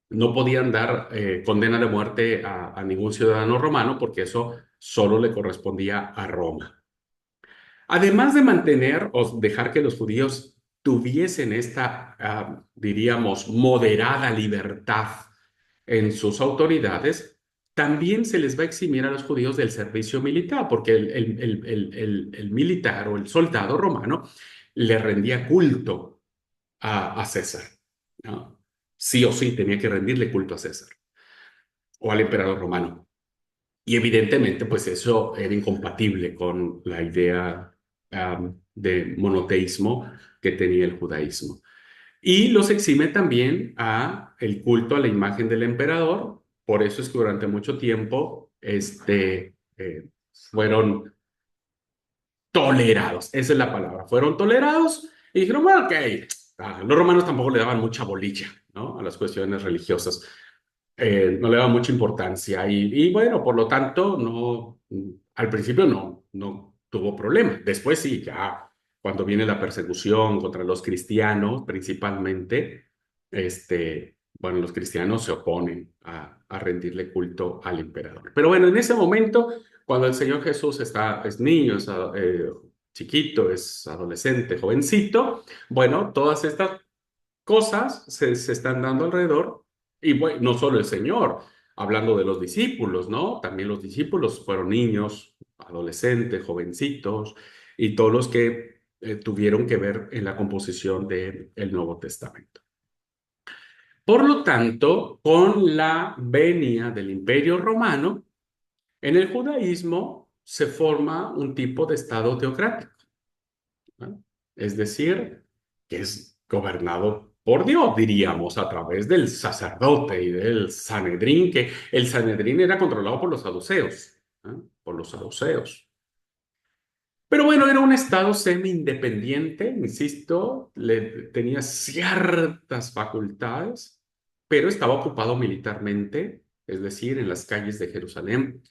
No podían dar condena de muerte a ningún ciudadano romano porque eso solo le correspondía a Roma. Además de mantener o dejar que los judíos tuviesen esta, diríamos, moderada libertad en sus autoridades, también se les va a eximir a los judíos del servicio militar, porque el militar o el soldado romano le rendía culto a César, ¿no? Sí o sí tenía que rendirle culto a César o al emperador romano. Y evidentemente, pues eso era incompatible con la idea de monoteísmo que tenía el judaísmo. Y los exime también a el culto a la imagen del emperador. Por eso es que durante mucho tiempo fueron tolerados. Esa es la palabra. Fueron tolerados y dijeron, bueno, ok. Los romanos tampoco le daban mucha bolilla, ¿no? A las cuestiones religiosas. No le daban mucha importancia y bueno, por lo tanto, no, al principio no tuvo problema. Después sí, ya cuando viene la persecución contra los cristianos, principalmente, bueno, los cristianos se oponen a rendirle culto al emperador. Pero bueno, en ese momento, cuando el Señor Jesús es niño, es chiquito, es adolescente, jovencito, bueno, todas estas cosas se están dando alrededor. Y bueno, no solo el Señor, hablando de los discípulos, ¿no? También los discípulos fueron niños, adolescentes, jovencitos, y todos los que tuvieron que ver en la composición del Nuevo Testamento. Por lo tanto, con la venia del Imperio Romano, en el judaísmo se forma un tipo de estado teocrático, ¿no? Es decir, que es gobernado por Dios, diríamos, a través del sacerdote y del Sanedrín, que el Sanedrín era controlado por los saduceos, ¿no? por los saduceos. Pero bueno, era un estado semi-independiente, insisto, tenía ciertas facultades, pero estaba ocupado militarmente, es decir, en las calles de Jerusalén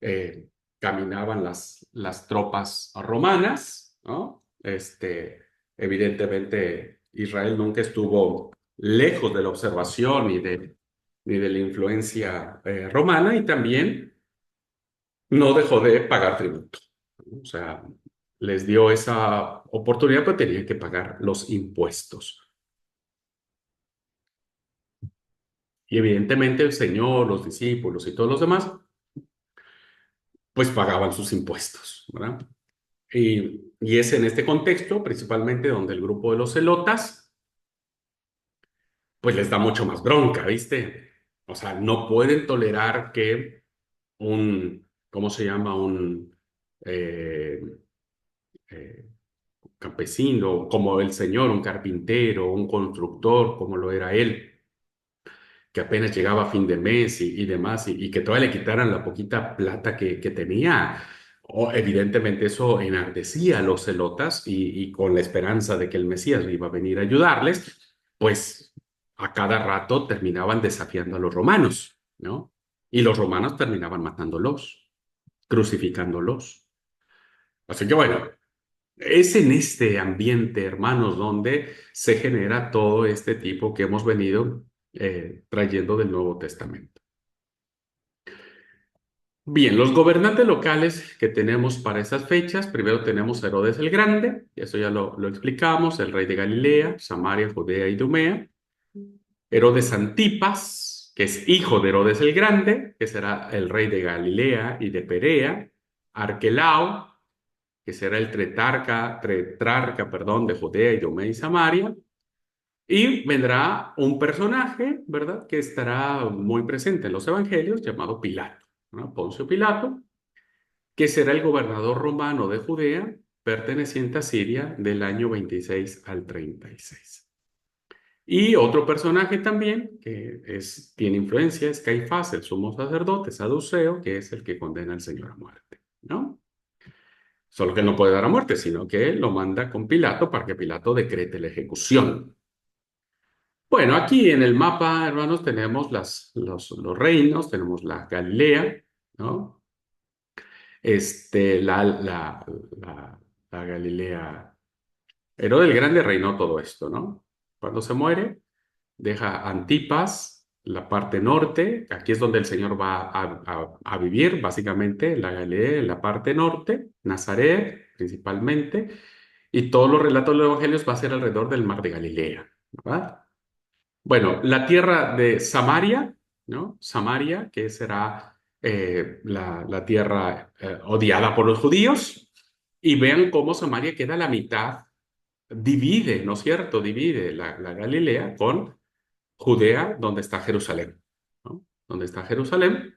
eh, caminaban las tropas romanas, ¿no? Evidentemente, Israel nunca estuvo lejos de la observación ni de la influencia romana y también no dejó de pagar tributo. O sea, les dio esa oportunidad, pero tenían que pagar los impuestos. Y evidentemente el Señor, los discípulos y todos los demás, pues pagaban sus impuestos, ¿verdad? Y es en este contexto, principalmente, donde el grupo de los celotas, pues les da mucho más bronca, ¿viste? O sea, no pueden tolerar que ¿cómo se llama? Eh, eh, campesino, como el señor, un carpintero, un constructor, como lo era él, que apenas llegaba a fin de mes y demás, y que todavía le quitaran la poquita plata que tenía. Evidentemente eso enardecía a los celotas y con la esperanza de que el Mesías iba a venir a ayudarles, pues a cada rato terminaban desafiando a los romanos, ¿no? Y los romanos terminaban matándolos, crucificándolos. Así que bueno, es en este ambiente, hermanos, donde se genera todo este tipo que hemos venido trayendo del Nuevo Testamento. Bien, los gobernantes locales que tenemos para esas fechas, primero tenemos a Herodes el Grande, eso ya lo explicamos, el rey de Galilea, Samaria, Judea y Idumea. Herodes Antipas, que es hijo de Herodes el Grande, que será el rey de Galilea y de Perea. Arquelao, que será el tetrarca, perdón, de Judea, Idumea y Samaria. Y vendrá un personaje, ¿verdad?, que estará muy presente en los evangelios, llamado Pilato, ¿no? Poncio Pilato, que será el gobernador romano de Judea, perteneciente a Siria del año 26 al 36. Y otro personaje también que tiene influencia es Caifás, el sumo sacerdote saduceo, que es el que condena al Señor a muerte, ¿no? Solo que él no puede dar a muerte, sino que él lo manda con Pilato para que Pilato decrete la ejecución. Bueno, aquí en el mapa, hermanos, tenemos los reinos, tenemos la Galilea, ¿no? La, la Galilea. Herodes el Grande reinó todo esto, ¿no? Cuando se muere, deja Antipas, la parte norte, aquí es donde el Señor va a vivir, básicamente, la Galilea, en la parte norte, Nazaret, principalmente, y todos los relatos de los evangelios va a ser alrededor del mar de Galilea, ¿verdad? Bueno, la tierra de Samaria, ¿no? Samaria, que será la tierra odiada por los judíos, y vean cómo Samaria queda a la mitad, divide, ¿no es cierto? Divide la Galilea con Judea, donde está Jerusalén, ¿no? Donde está Jerusalén,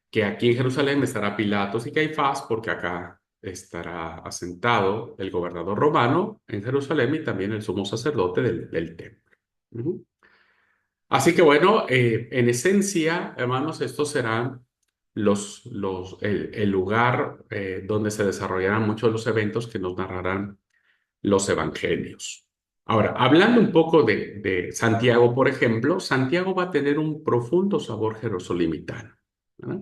que aquí en Jerusalén estará Pilatos y Caifás, porque acá estará asentado el gobernador romano en Jerusalén y también el sumo sacerdote del templo. Ujú. Así que bueno, en esencia, hermanos, estos serán el lugar donde se desarrollarán muchos de los eventos que nos narrarán los evangelios. Ahora, hablando un poco de Santiago, por ejemplo, Santiago va a tener un profundo sabor jerosolimitano, ¿verdad?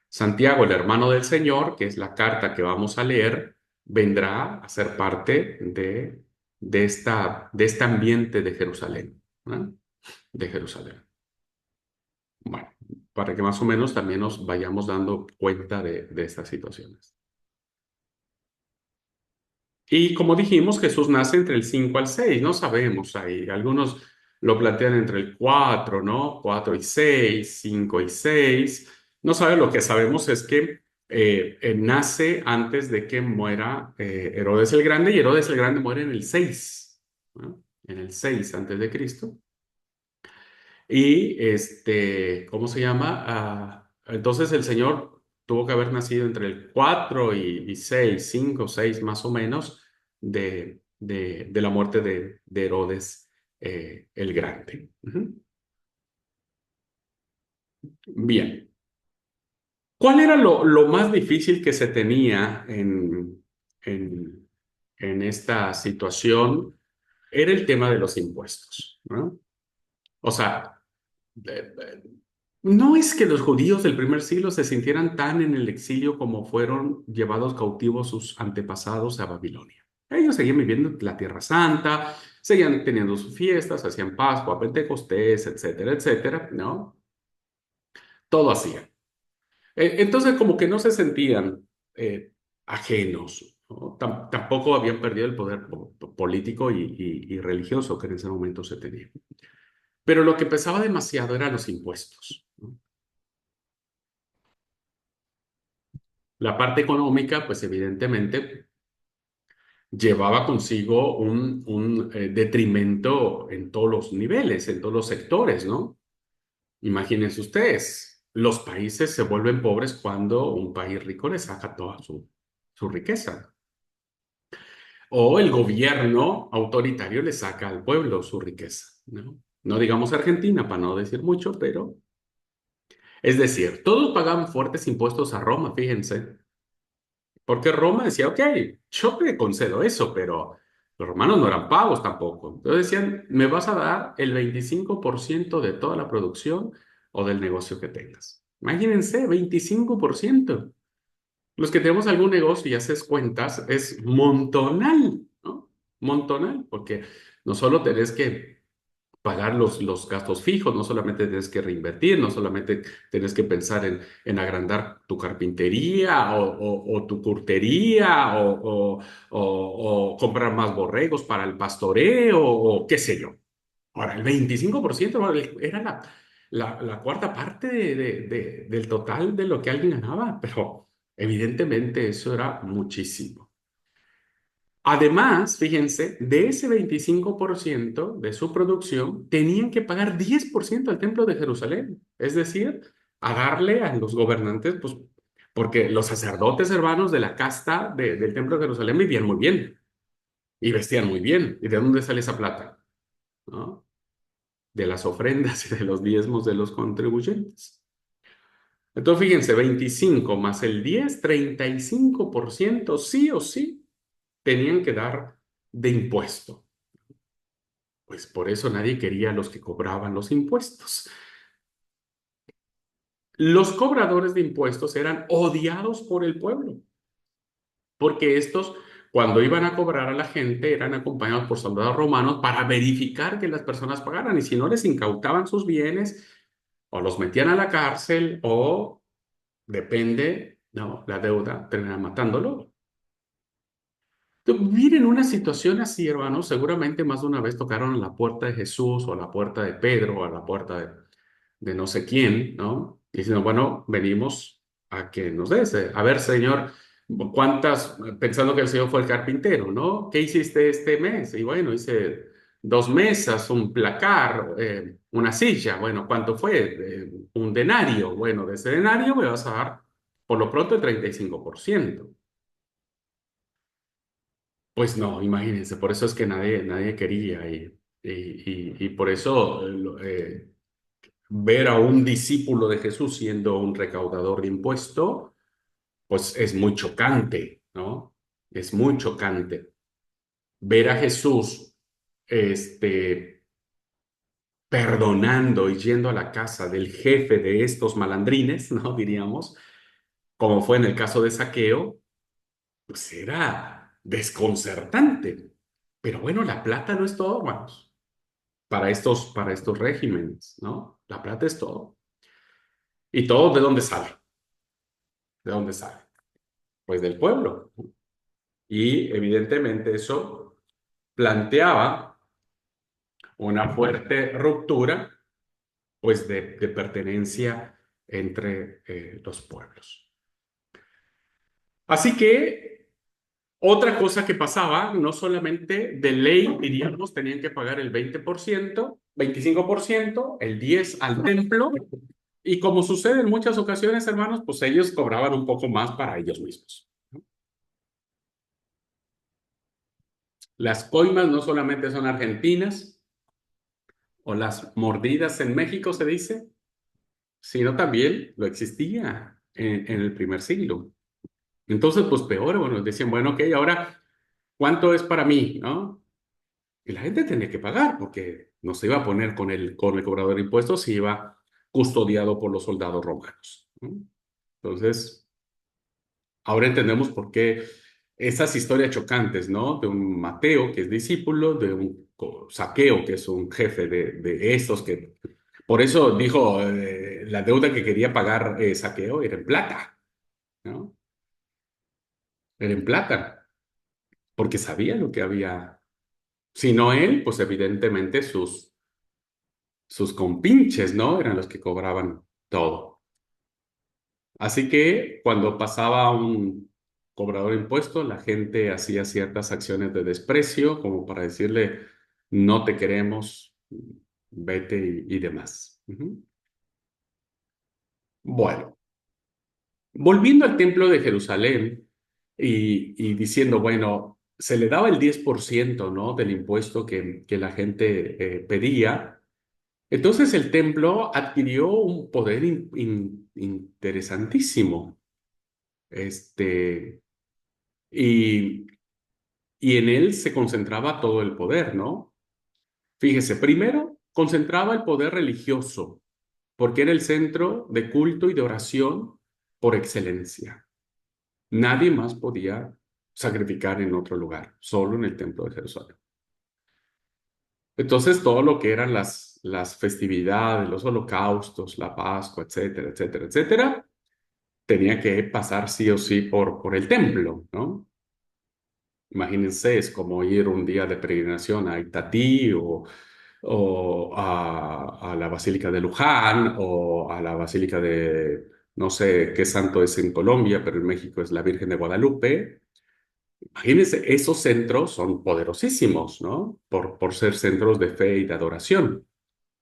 Santiago, el hermano del Señor, que es la carta que vamos a leer, vendrá a ser parte de este ambiente de Jerusalén, ¿verdad? De Jerusalén. Bueno, para que más o menos también nos vayamos dando cuenta de estas situaciones. Y como dijimos, Jesús nace entre el 5 al 6, no sabemos ahí. Algunos lo plantean entre el 4, ¿no? 4 y 6, 5 y 6. No sabe, lo que sabemos es que nace antes de que muera Herodes el Grande, y Herodes el Grande muere en el 6, ¿no? En el 6 antes de Cristo. Y ¿cómo se llama? Entonces el Señor tuvo que haber nacido entre el 4 y 6, 5, 6 más o menos de la muerte de Herodes el Grande. Ujú. Bien. ¿Cuál era lo más difícil que se tenía en, en esta situación? Era el tema de los impuestos, ¿no? O sea, no es que los judíos del primer siglo se sintieran tan en el exilio como fueron llevados cautivos sus antepasados a Babilonia. Ellos seguían viviendo en la Tierra Santa, seguían teniendo sus fiestas, hacían Pascua, Pentecostés, etcétera, etcétera, ¿no? Todo hacían. Entonces, como que no se sentían ajenos, ¿no? Tampoco habían perdido el poder político y religioso que en ese momento se tenía. Pero lo que pesaba demasiado eran los impuestos, ¿no? La parte económica, pues evidentemente llevaba consigo un detrimento en todos los niveles, en todos los sectores, ¿no? Imagínense ustedes, los países se vuelven pobres cuando un país rico le saca toda su riqueza. O el gobierno autoritario le saca al pueblo su riqueza, ¿no? No digamos Argentina, para no decir mucho, pero es decir, todos pagaban fuertes impuestos a Roma, fíjense, porque Roma decía, ok, yo te concedo eso, pero los romanos no eran pagos tampoco. Entonces decían, me vas a dar el 25% de toda la producción o del negocio que tengas. Imagínense, 25%. Los que tenemos algún negocio y haces cuentas, es montonal, ¿no? Montonal, porque no solo tenés que pagar los gastos fijos, no solamente tienes que reinvertir, no solamente tienes que pensar en agrandar tu carpintería o tu curtería o comprar más borregos para el pastoreo o qué sé yo. Ahora, el 25% era la cuarta parte del total de lo que alguien ganaba, pero evidentemente eso era muchísimo. Además, fíjense, de ese 25% de su producción, tenían que pagar 10% al Templo de Jerusalén, es decir, a darle a los gobernantes, pues, porque los sacerdotes hermanos de la casta del Templo de Jerusalén vivían muy bien y vestían muy bien. ¿Y de dónde sale esa plata? ¿No? De las ofrendas y de los diezmos de los contribuyentes. Entonces, fíjense, 25 más el 10, 35% sí o sí tenían que dar de impuesto. Pues por eso nadie quería a los que cobraban los impuestos. Los cobradores de impuestos eran odiados por el pueblo, porque estos, cuando iban a cobrar a la gente, eran acompañados por soldados romanos para verificar que las personas pagaran, y si no, les incautaban sus bienes o los metían a la cárcel o, depende, no, la deuda, terminaban matándolo. Vivir en una situación así, hermanos, seguramente más de una vez tocaron a la puerta de Jesús o a la puerta de Pedro o a la puerta de no sé quién, ¿no? Diciendo, bueno, venimos a que nos des. A ver, Señor, ¿cuántas? Pensando que el Señor fue el carpintero, ¿no? ¿Qué hiciste este mes? Y bueno, hice 2 mesas, un placar, una silla. Bueno, ¿cuánto fue? Un denario. Bueno, de ese denario me vas a dar, por lo pronto, el 35%. Pues no, imagínense, por eso es que nadie quería y por eso ver a un discípulo de Jesús siendo un recaudador de impuestos, pues es muy chocante, ¿no? Es muy chocante. Ver a Jesús este, perdonando y yendo a la casa del jefe de estos malandrines, ¿no? Diríamos, como fue en el caso de Saqueo, pues era desconcertante. Pero bueno, la plata no es todo, hermanos. Para estos regímenes, ¿no? La plata es todo. ¿Y todo de dónde sale? ¿De dónde sale? Pues del pueblo. Y evidentemente eso planteaba una fuerte ruptura, pues, de pertenencia entre los pueblos. Así que otra cosa que pasaba, no solamente de ley, diríamos, tenían que pagar el 20%, 25%, el 10% al templo. Y como sucede en muchas ocasiones, hermanos, pues ellos cobraban un poco más para ellos mismos. Las coimas no solamente son argentinas o las mordidas en México, se dice, sino también lo existía. en el primer siglo. Entonces, pues peor, bueno, decían, bueno, ok, ahora, ¿cuánto es para mí? ¿No? Y la gente tenía que pagar porque no se iba a poner con el cobrador de impuestos, se iba custodiado por los soldados romanos, ¿no? Entonces, ahora entendemos por qué esas historias chocantes, ¿no? De un Mateo que es discípulo, de un Saqueo que es un jefe de estos que... Por eso dijo, la deuda que quería pagar Saqueo era en plata, ¿no? Era en plata, porque sabía lo que había. Si no él, pues evidentemente sus compinches, ¿no? Eran los que cobraban todo. Así que cuando pasaba un cobrador de impuestos, la gente hacía ciertas acciones de desprecio, como para decirle, no te queremos, vete y demás. Ujú. Bueno, volviendo al templo de Jerusalén y diciendo, bueno, se le daba el 10%, ¿no? Del impuesto que la gente pedía. Entonces el templo adquirió un poder interesantísimo. Este, y, y en él se concentraba todo el poder, ¿no? Fíjese, primero concentraba el poder religioso, porque era el centro de culto y de oración por excelencia. Nadie más podía sacrificar en otro lugar, solo en el templo de Jerusalén. Entonces, todo lo que eran las festividades, los holocaustos, la Pascua, etcétera, etcétera, etcétera, tenía que pasar sí o sí por el templo, ¿no? Imagínense, es como ir un día de peregrinación a Itatí o a la Basílica de Luján o a la Basílica de, no sé qué santo es en Colombia, pero en México es la Virgen de Guadalupe. Imagínense, esos centros son poderosísimos, ¿no? Por ser centros de fe y de adoración.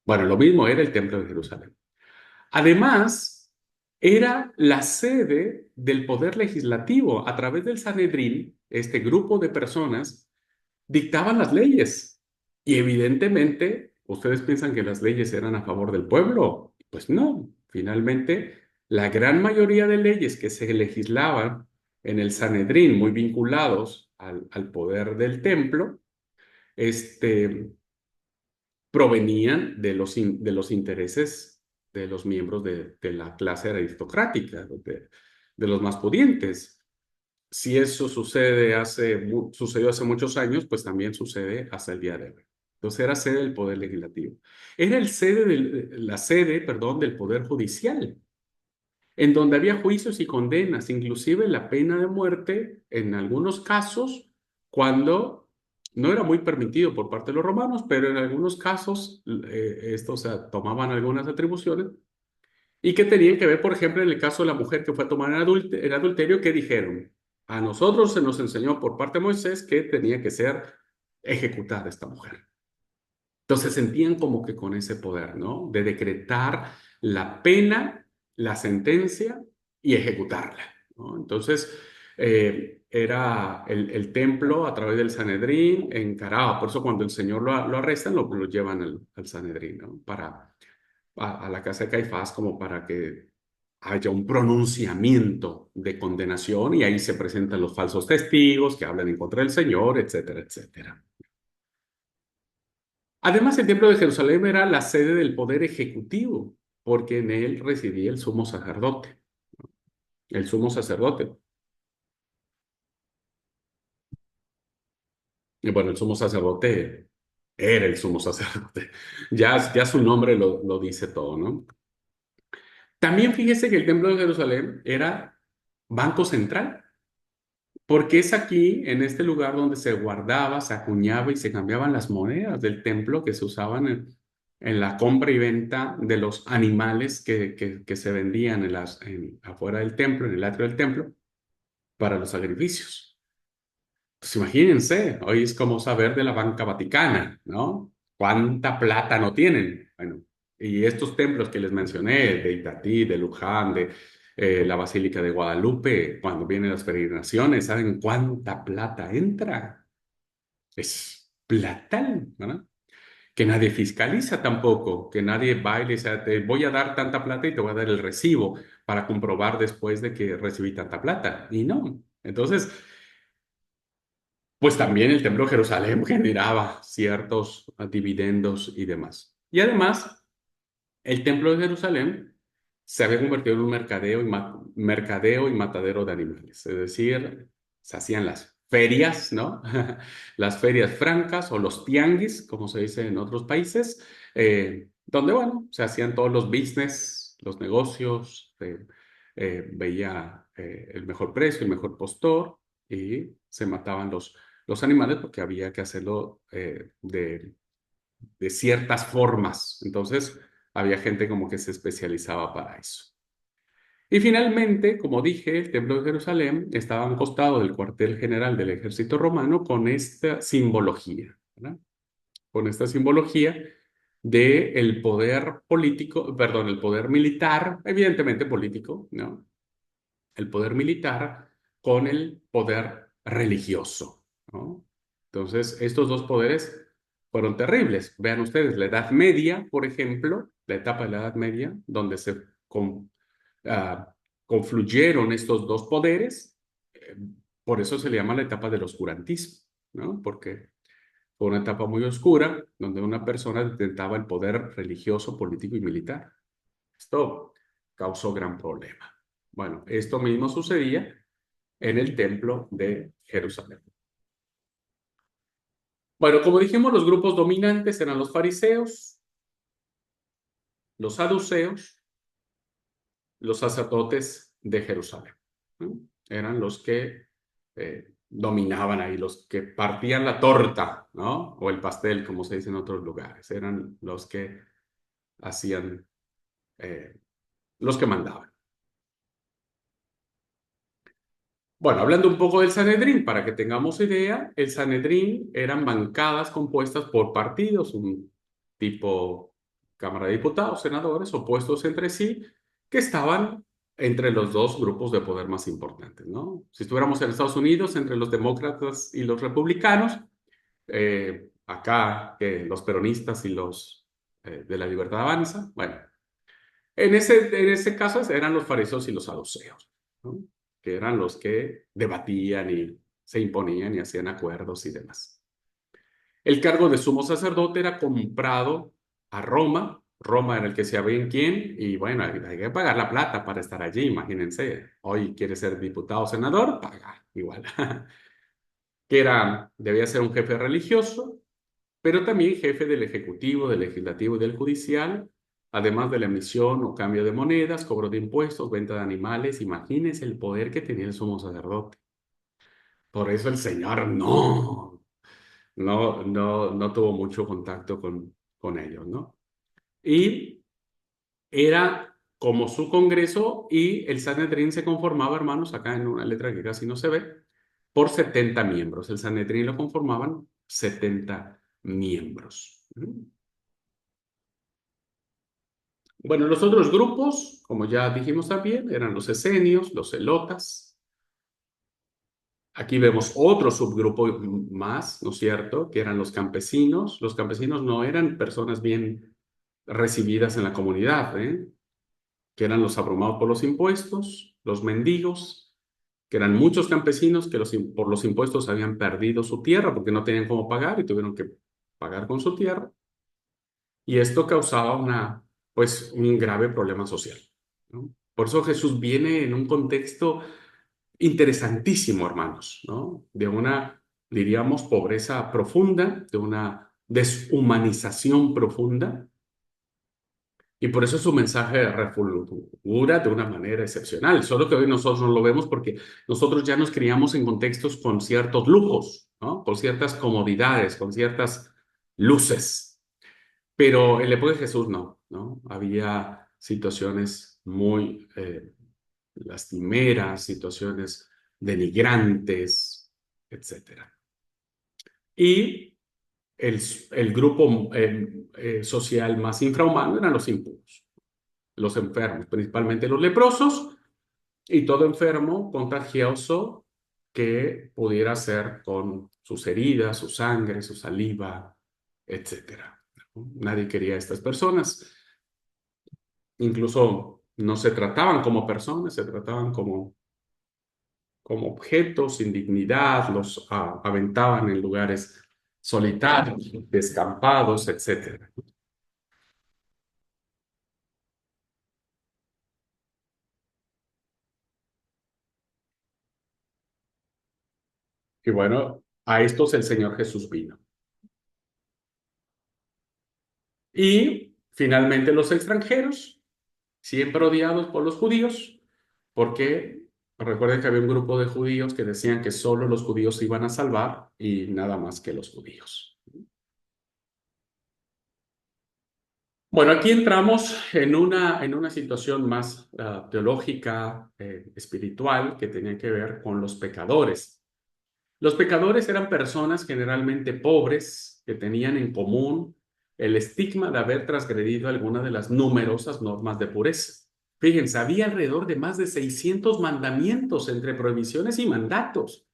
Bueno, lo mismo era el Templo de Jerusalén. Además, era la sede del poder legislativo. A través del Sanedrín, este grupo de personas dictaban las leyes. Y evidentemente, ustedes piensan que las leyes eran a favor del pueblo. Pues no, finalmente, la gran mayoría de leyes que se legislaban en el Sanedrín, muy vinculados al poder del templo, este, provenían de los intereses de los miembros de la clase aristocrática, de los más pudientes. Si eso sucedió hace muchos años, pues también sucede hasta el día de hoy. Entonces era sede del Poder Legislativo. Era la sede, perdón, del Poder Judicial, en donde había juicios y condenas, inclusive la pena de muerte en algunos casos, cuando no era muy permitido por parte de los romanos, pero en algunos casos estos, o sea, tomaban algunas atribuciones y que tenían que ver, por ejemplo, en el caso de la mujer que fue a tomar en adulterio, que dijeron, a nosotros se nos enseñó por parte de Moisés que tenía que ser ejecutada esta mujer. Entonces sentían como que con ese poder, ¿no? De decretar la pena, la sentencia y ejecutarla, ¿no? Entonces, era el templo a través del Sanedrín encarado. Por eso cuando el Señor lo arrestan, lo llevan al Sanedrín, ¿no? A la casa de Caifás como para que haya un pronunciamiento de condenación y ahí se presentan los falsos testigos que hablan en contra del Señor, etcétera, etcétera. Además, el Templo de Jerusalén era la sede del poder ejecutivo, porque en él residía el sumo sacerdote. El sumo sacerdote. Y bueno, el sumo sacerdote era el sumo sacerdote. Ya su nombre lo dice todo, ¿no? También fíjese que el Templo de Jerusalén era banco central, porque es aquí, en este lugar, donde se guardaba, se acuñaba y se cambiaban las monedas del templo que se usaban en la compra y venta de los animales que se vendían afuera del templo, en el atrio del templo, para los sacrificios. Pues imagínense, hoy es como saber de la banca vaticana, ¿no? ¿Cuánta plata no tienen? Bueno, y estos templos que les mencioné, de Itatí, de Luján, de la Basílica de Guadalupe, cuando vienen las peregrinaciones, ¿saben cuánta plata entra? Es platal, ¿verdad? que nadie fiscaliza tampoco, que nadie va y le dice, te voy a dar tanta plata y te voy a dar el recibo para comprobar después de que recibí tanta plata. Y no. Entonces, pues también el Templo de Jerusalén generaba ciertos dividendos y demás. Y además, el Templo de Jerusalén se había convertido en un mercadeo y matadero de animales. Es decir, se hacían las ferias, ¿no? Las ferias francas o los tianguis, como se dice en otros países, donde, bueno, se hacían todos los business, los negocios, veía el mejor precio, el mejor postor y se mataban los animales porque había que hacerlo de ciertas formas. Entonces, había gente como que se especializaba para eso. Y finalmente, como dije, el Templo de Jerusalén estaba a un costado del cuartel general del ejército romano con esta simbología, ¿verdad? Con esta simbología de el poder político, perdón, el poder militar, evidentemente político, ¿no? El poder militar con el poder religioso, ¿no? Entonces, estos dos poderes fueron terribles. Vean ustedes, la Edad Media, por ejemplo, la etapa de la Edad Media, donde se ah, confluyeron estos dos poderes, eh, por eso se le llama la etapa del oscurantismo, ¿no? Porque fue una etapa muy oscura, donde una persona detentaba el poder religioso, político y militar. Esto causó gran problema. Bueno, esto mismo sucedía en el templo de Jerusalén. Bueno, como dijimos, los grupos dominantes eran los fariseos, los saduceos, los sacerdotes de Jerusalén, ¿no? Eran los que dominaban ahí, los que partían la torta, ¿no? O el pastel, como se dice en otros lugares. Eran los que hacían, eh, los que mandaban. Bueno, hablando un poco del Sanedrín, para que tengamos idea, el Sanedrín eran bancadas compuestas por partidos, un tipo Cámara de Diputados, senadores, opuestos entre sí, que estaban entre los dos grupos de poder más importantes, ¿no? Si estuviéramos en Estados Unidos, entre los demócratas y los republicanos, acá que los peronistas y los de la Libertad Avanza, bueno, en ese caso eran los fariseos y los saduceos, ¿no? Que eran los que debatían y se imponían y hacían acuerdos y demás. El cargo de sumo sacerdote era comprado a Roma. Roma era el que sabía en quién y bueno, hay que pagar la plata para estar allí, imagínense. Hoy quiere ser diputado o senador, paga igual. Que debía ser un jefe religioso, pero también jefe del Ejecutivo, del Legislativo y del Judicial, además de la emisión o cambio de monedas, cobro de impuestos, venta de animales. Imagínense el poder que tenía el sumo sacerdote. Por eso el Señor no tuvo mucho contacto con ellos, ¿no? Y era como su congreso y el Sanedrín se conformaba, hermanos, acá en una letra que casi no se ve, por 70 miembros. El Sanedrín lo conformaban 70 miembros. Bueno, los otros grupos, como ya dijimos también, eran los esenios, los celotas. Aquí vemos otro subgrupo más, ¿no es cierto? Que eran los campesinos. Los campesinos no eran personas bien recibidas en la comunidad, ¿eh? Que eran los abrumados por los impuestos, los mendigos, que eran muchos campesinos que por los impuestos habían perdido su tierra porque no tenían cómo pagar y tuvieron que pagar con su tierra. Y esto causaba pues, un grave problema social, ¿no? Por eso Jesús viene en un contexto interesantísimo, hermanos, ¿no? De una, diríamos, pobreza profunda, de una deshumanización profunda, y por eso su mensaje refulgura de una manera excepcional. Solo que hoy nosotros no lo vemos porque nosotros ya nos criamos en contextos con ciertos lujos, ¿no? Con ciertas comodidades, con ciertas luces. Pero en la época de Jesús no, ¿no? Había situaciones muy lastimeras, situaciones denigrantes, etcétera. Y el grupo social más infrahumano eran los impuros, los enfermos, principalmente los leprosos y todo enfermo contagioso que pudiera ser con sus heridas, su sangre, su saliva, etcétera. ¿no? Nadie quería a estas personas. Incluso no se trataban como personas, se trataban como objetos sin dignidad, los aventaban en lugares solitarios, descampados, etcétera. Y bueno, a estos el Señor Jesús vino. Y finalmente los extranjeros, siempre odiados por los judíos, porque recuerden que había un grupo de judíos que decían que solo los judíos se iban a salvar y nada más que los judíos. Bueno, aquí entramos en una situación más teológica, espiritual, que tenía que ver con los pecadores. Los pecadores eran personas generalmente pobres que tenían en común el estigma de haber transgredido alguna de las numerosas normas de pureza. Fíjense, había alrededor de más de 600 mandamientos entre prohibiciones y mandatos.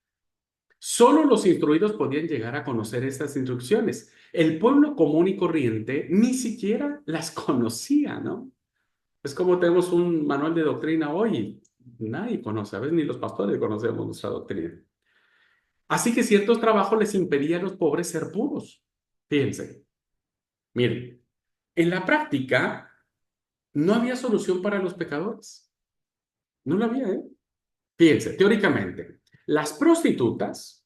Solo los instruidos podían llegar a conocer estas instrucciones. El pueblo común y corriente ni siquiera las conocía, ¿no? Es como tenemos un manual de doctrina hoy. Nadie conoce, a veces ni los pastores conocemos nuestra doctrina. Así que ciertos trabajos les impedían a los pobres ser puros. Fíjense, miren, en la práctica no había solución para los pecadores. No la había, ¿eh? Fíjense, teóricamente, las prostitutas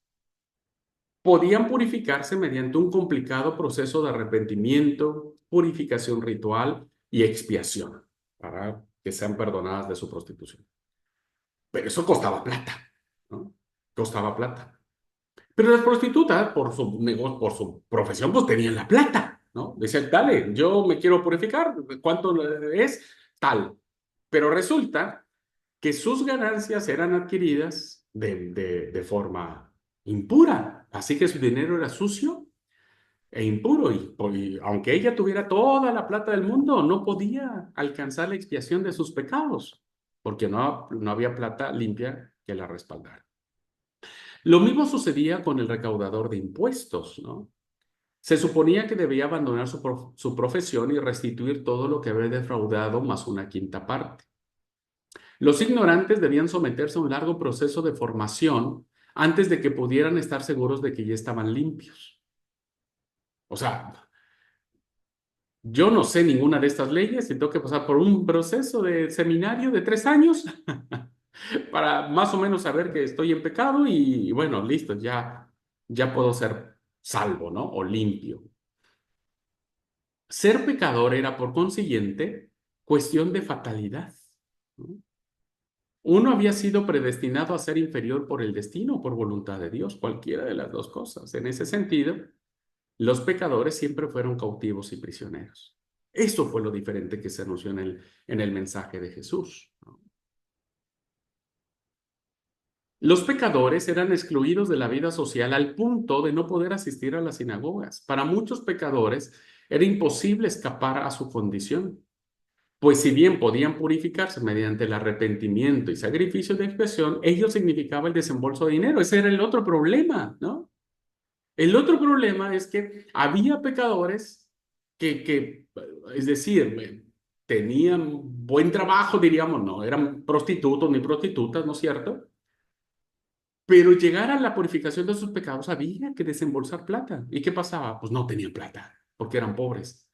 podían purificarse mediante un complicado proceso de arrepentimiento, purificación ritual y expiación para que sean perdonadas de su prostitución. Pero eso costaba plata, ¿no? Costaba plata. Pero las prostitutas, por su negocio, por su profesión, pues tenían la plata, ¿no? Decían, dale, yo me quiero purificar, ¿cuánto es? Tal. Pero resulta que sus ganancias eran adquiridas de forma impura. Así que su dinero era sucio e impuro. Y aunque ella tuviera toda la plata del mundo, no podía alcanzar la expiación de sus pecados, porque no había plata limpia que la respaldara. Lo mismo sucedía con el recaudador de impuestos, ¿no? Se suponía que debía abandonar su profesión y restituir todo lo que había defraudado más una quinta parte. Los ignorantes debían someterse a un largo proceso de formación antes de que pudieran estar seguros de que ya estaban limpios. O sea, yo no sé ninguna de estas leyes y tengo que pasar por un proceso de seminario de 3 años para más o menos saber que estoy en pecado y bueno, listo, ya puedo ser salvo, ¿no? O limpio. Ser pecador era, por consiguiente, cuestión de fatalidad, ¿no? Uno había sido predestinado a ser inferior por el destino o por voluntad de Dios, cualquiera de las dos cosas. En ese sentido, los pecadores siempre fueron cautivos y prisioneros. Eso fue lo diferente que se anunció en el mensaje de Jesús, ¿no? Los pecadores eran excluidos de la vida social al punto de no poder asistir a las sinagogas. Para muchos pecadores era imposible escapar a su condición. Pues si bien podían purificarse mediante el arrepentimiento y sacrificio de expiación, ello significaba el desembolso de dinero. Ese era el otro problema, ¿no? El otro problema es que había pecadores que es decir, tenían buen trabajo, diríamos, no eran prostitutos ni prostitutas, ¿no es cierto? Pero llegar a la purificación de sus pecados había que desembolsar plata. ¿Y qué pasaba? Pues no tenían plata, porque eran pobres.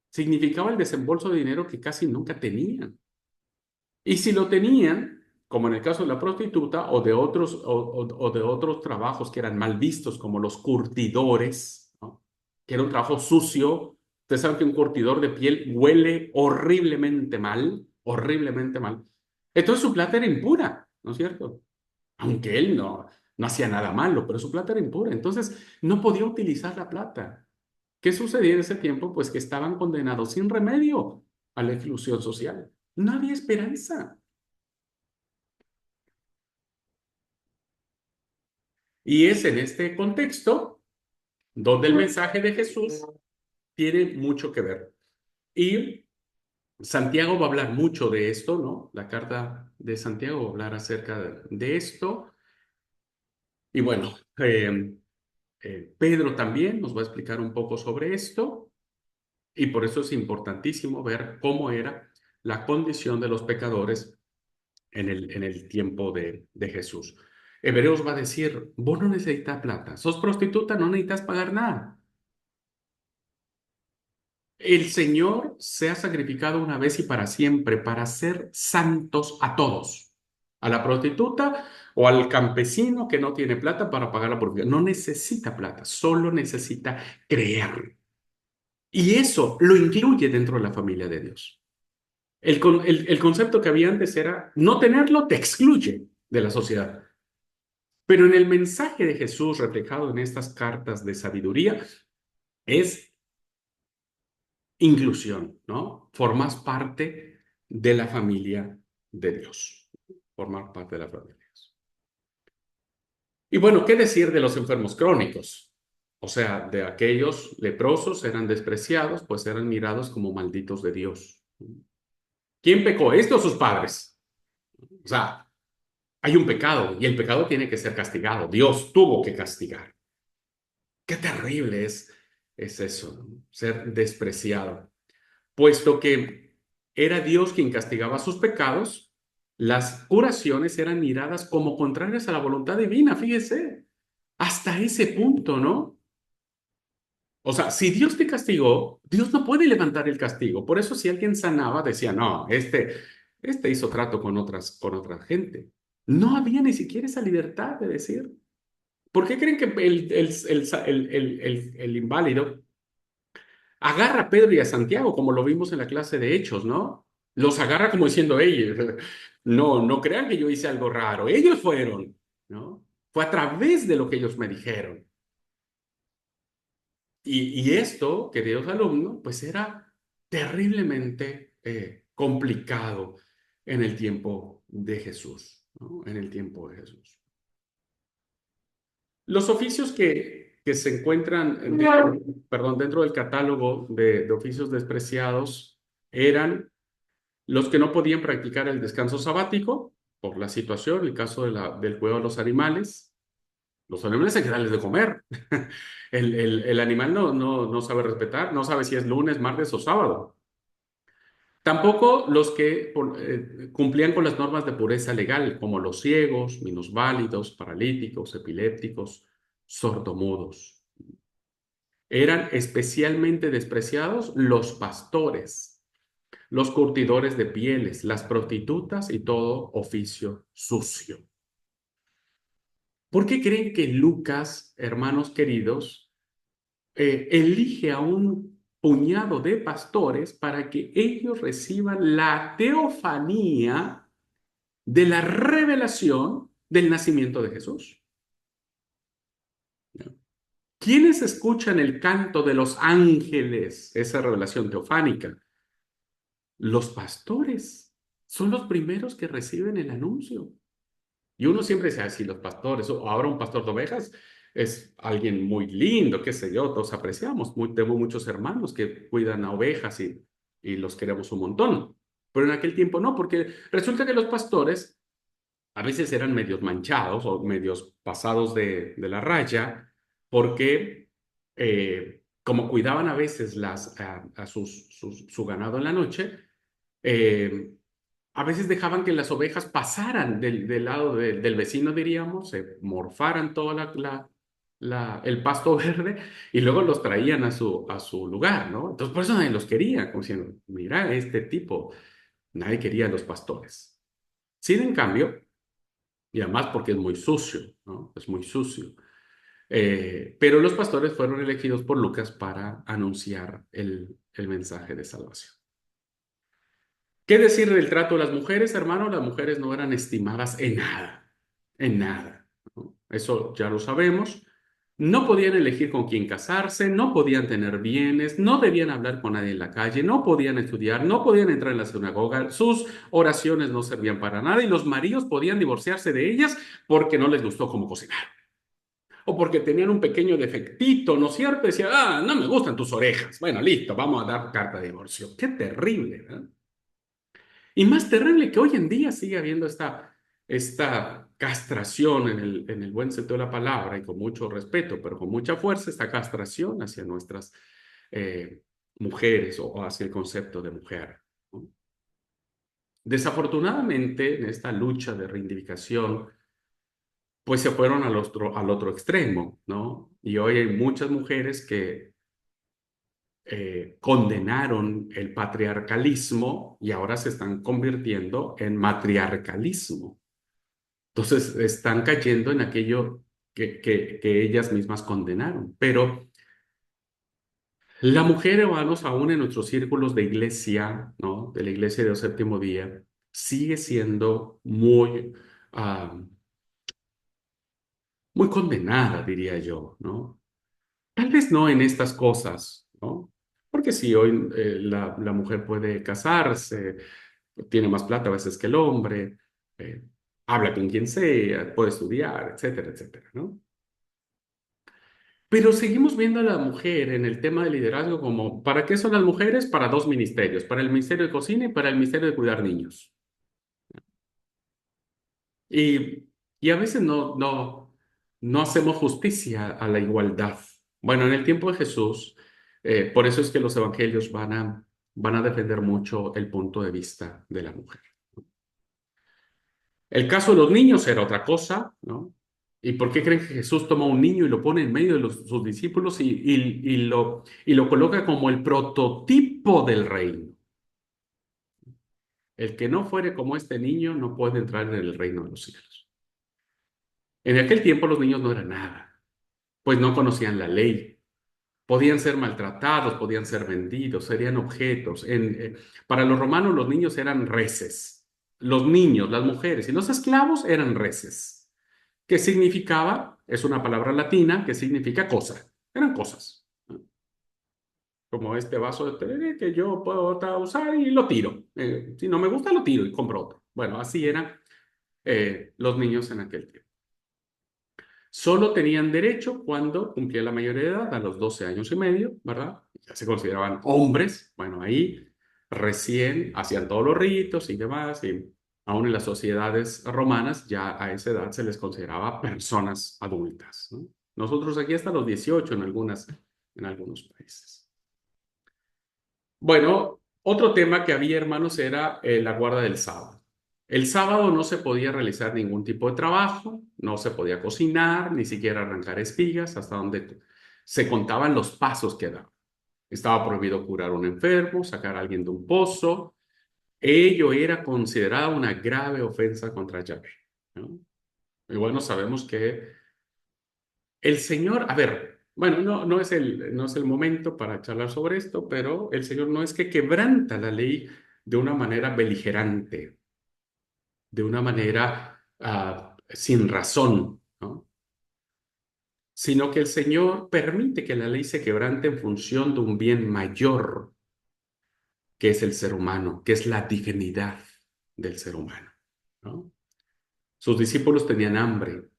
Significaba el desembolso de dinero que casi nunca tenían. Y si lo tenían, como en el caso de la prostituta o de otros trabajos que eran mal vistos, como los curtidores, ¿no? Que era un trabajo sucio. Ustedes saben que un curtidor de piel huele horriblemente mal, horriblemente mal. Entonces su plata era impura, ¿no es cierto? Aunque él no hacía nada malo, pero su plata era impura. Entonces no podía utilizar la plata. ¿Qué sucedía en ese tiempo? Pues que estaban condenados sin remedio a la exclusión social. No había esperanza. Y es en este contexto donde el mensaje de Jesús tiene mucho que ver. Y Santiago va a hablar mucho de esto, ¿no? La carta de Santiago va a hablar acerca de esto. Y bueno, Pedro también nos va a explicar un poco sobre esto y por eso es importantísimo ver cómo era la condición de los pecadores en el tiempo de Jesús. Hebreos va a decir, vos no necesitas plata, sos prostituta, no necesitas pagar nada. El Señor se ha sacrificado una vez y para siempre para hacer santos a todos, a la prostituta o al campesino que no tiene plata para pagar la propiedad. No necesita plata, solo necesita creer. Y eso lo incluye dentro de la familia de Dios. El concepto que había antes era, no tenerlo te excluye de la sociedad. Pero en el mensaje de Jesús reflejado en estas cartas de sabiduría es inclusión, ¿no? Formas parte de la familia de Dios. Formar parte de la familia de Dios. Y bueno, ¿qué decir de los enfermos crónicos? O sea, de aquellos leprosos eran despreciados, pues eran mirados como malditos de Dios. ¿Quién pecó? ¿Esto o sus padres? O sea, hay un pecado y el pecado tiene que ser castigado. Dios tuvo que castigar. Qué terrible es eso, ¿no? Ser despreciado. Puesto que era Dios quien castigaba sus pecados, las curaciones eran miradas como contrarias a la voluntad divina, fíjese, hasta ese punto, ¿no? O sea, si Dios te castigó, Dios no puede levantar el castigo. Por eso si alguien sanaba, decía, no, este hizo trato con otra gente. No había ni siquiera esa libertad de decir. ¿Por qué creen que el inválido agarra a Pedro y a Santiago, como lo vimos en la clase de Hechos, ¿no? Los agarra como diciendo, ellos, no, no crean que yo hice algo raro, ellos fueron, ¿no? Fue a través de lo que ellos me dijeron. Y esto, queridos alumnos, pues era terriblemente complicado en el tiempo de Jesús, ¿no? En el tiempo de Jesús. Los oficios que se encuentran, perdón, dentro del catálogo de oficios despreciados eran los que no podían practicar el descanso sabático por la situación, el caso del cuidado de los animales hay que darles de comer. El animal no sabe respetar, no sabe si es lunes, martes o sábado. Tampoco los que cumplían con las normas de pureza legal, como los ciegos, minusválidos, paralíticos, epilépticos, sordomudos. Eran especialmente despreciados los pastores, los curtidores de pieles, las prostitutas y todo oficio sucio. ¿Por qué creen que Lucas, hermanos queridos, elige a un puñado de pastores para que ellos reciban la teofanía de la revelación del nacimiento de Jesús? ¿Quiénes escuchan el canto de los ángeles, esa revelación teofánica? Los pastores son los primeros que reciben el anuncio. Y uno siempre dice, así los pastores, o ahora un pastor de ovejas es alguien muy lindo, qué sé yo, todos apreciamos. Tengo muchos hermanos que cuidan a ovejas y los queremos un montón. Pero en aquel tiempo no, porque resulta que los pastores a veces eran medios manchados o medios pasados de la raya, porque como cuidaban a veces su ganado en la noche, eh, a veces dejaban que las ovejas pasaran del lado del vecino, diríamos, se morfaran todo el pasto verde y luego los traían a su lugar, ¿no? Entonces por eso nadie los quería, como diciendo, mira, este tipo, nadie quería a los pastores. Sin en cambio, y además porque es muy sucio, ¿no? Es muy sucio. Pero los pastores fueron elegidos por Lucas para anunciar el mensaje de salvación. ¿Qué decir del trato de las mujeres, hermano? Las mujeres no eran estimadas en nada, ¿no? Eso ya lo sabemos. No podían elegir con quién casarse, no podían tener bienes, no debían hablar con nadie en la calle, no podían estudiar, no podían entrar en la sinagoga, sus oraciones no servían para nada y los maridos podían divorciarse de ellas porque no les gustó cómo cocinar o porque tenían un pequeño defectito, ¿no es cierto? Decía, no me gustan tus orejas. Bueno, listo, vamos a dar carta de divorcio. Qué terrible, ¿no? Y más terrible que hoy en día sigue habiendo esta castración en el buen sentido de la palabra y con mucho respeto, pero con mucha fuerza, esta castración hacia nuestras eh, mujeres o hacia el concepto de mujer, ¿no? Desafortunadamente, en esta lucha de reivindicación, pues se fueron al otro extremo, ¿no? Y hoy hay muchas mujeres que condenaron el patriarcalismo y ahora se están convirtiendo en matriarcalismo. Entonces están cayendo en aquello que ellas mismas condenaron. Pero la mujer, hermanos, aún en nuestros círculos de iglesia, ¿no? De la iglesia del séptimo día, sigue siendo muy condenada, diría yo, ¿no? Tal vez no en estas cosas, ¿no? Porque sí, hoy la mujer puede casarse, tiene más plata a veces que el hombre, eh, habla con quien sea, puede estudiar, etcétera, etcétera, ¿no? Pero seguimos viendo a la mujer en el tema del liderazgo como, ¿para qué son las mujeres? Para dos ministerios, para el ministerio de cocina y para el ministerio de cuidar niños. Y, y a veces no hacemos justicia a la igualdad. Bueno, en el tiempo de Jesús, por eso es que los evangelios van a defender mucho el punto de vista de la mujer. El caso de los niños era otra cosa, ¿no? ¿Y por qué creen que Jesús toma a un niño y lo pone en medio de sus discípulos y lo coloca como el prototipo del reino? El que no fuere como este niño no puede entrar en el reino de los cielos. En aquel tiempo los niños no eran nada, pues no conocían la ley. Podían ser maltratados, podían ser vendidos, serían objetos. Para los romanos los niños eran reses. Los niños, las mujeres y los esclavos eran reses. ¿Qué significaba? Es una palabra latina que significa cosa. Eran cosas, ¿no? Como este vaso de tereré que yo puedo usar y lo tiro. Si no me gusta, lo tiro y compro otro. Bueno, así eran los niños en aquel tiempo. Solo tenían derecho cuando cumplían la mayoría de edad, a los 12 años y medio, ¿verdad? Ya se consideraban hombres. Bueno, ahí recién hacían todos los ritos y demás, y aún en las sociedades romanas ya a esa edad se les consideraba personas adultas, ¿no? Nosotros aquí hasta los 18 en algunos países. Bueno, otro tema que había, hermanos, era la guarda del sábado. El sábado no se podía realizar ningún tipo de trabajo, no se podía cocinar, ni siquiera arrancar espigas, hasta donde se contaban los pasos que daban. Estaba prohibido curar a un enfermo, sacar a alguien de un pozo. Ello era considerado una grave ofensa contra Yahvé, ¿no? Y bueno, sabemos que el Señor, a ver, bueno, no es el momento para charlar sobre esto, pero el Señor no es que quebranta la ley de una manera beligerante, de una manera sin razón, ¿no? Sino que el Señor permite que la ley se quebrante en función de un bien mayor, que es el ser humano, que es la dignidad del ser humano, ¿no? Sus discípulos tenían hambre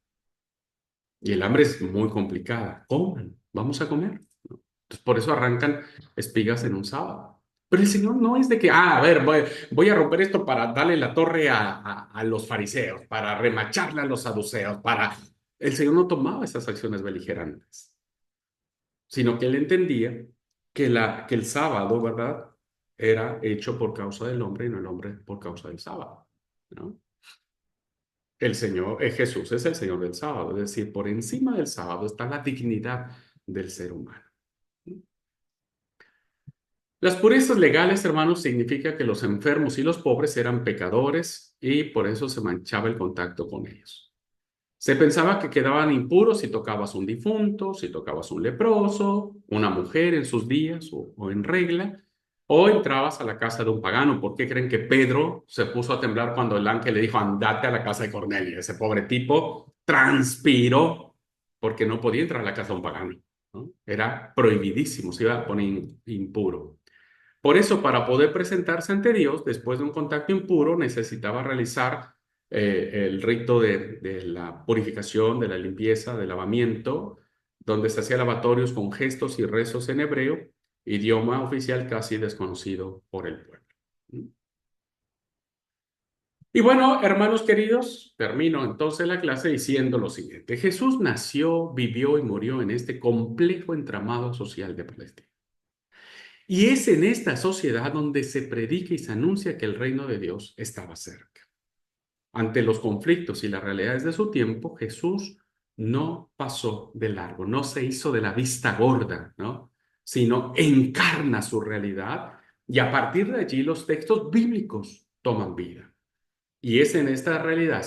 y el hambre es muy complicada. Coman, vamos a comer, ¿no? Entonces, por eso arrancan espigas en un sábado. Pero el Señor no es de que, a ver, voy a romper esto para darle la torre a los fariseos, para remacharle a los saduceos, para... El Señor no tomaba esas acciones beligerantes, sino que él entendía que el sábado, ¿verdad? Era hecho por causa del hombre y no el hombre por causa del sábado, ¿no? El Señor, Jesús es el Señor del sábado, es decir, por encima del sábado está la dignidad del ser humano. Las purezas legales, hermanos, significa que los enfermos y los pobres eran pecadores y por eso se manchaba el contacto con ellos. Se pensaba que quedaban impuros si tocabas un difunto, si tocabas un leproso, una mujer en sus días o en regla, o entrabas a la casa de un pagano. ¿Por qué creen que Pedro se puso a temblar cuando el ángel le dijo, andate a la casa de Cornelio? Ese pobre tipo transpiró porque no podía entrar a la casa de un pagano, ¿no? Era prohibidísimo, se iba a poner impuro. Por eso, para poder presentarse ante Dios después de un contacto impuro, necesitaba realizar el rito de la purificación, de la limpieza, del lavamiento, donde se hacía lavatorios con gestos y rezos en hebreo, idioma oficial casi desconocido por el pueblo. Y bueno, hermanos queridos, termino entonces la clase diciendo lo siguiente. Jesús nació, vivió y murió en este complejo entramado social de Palestina. Y es en esta sociedad donde se predica y se anuncia que el reino de Dios estaba cerca. Ante los conflictos y las realidades de su tiempo, Jesús no pasó de largo, no se hizo de la vista gorda, ¿no? Sino encarna su realidad y a partir de allí los textos bíblicos toman vida. Y es en esta realidad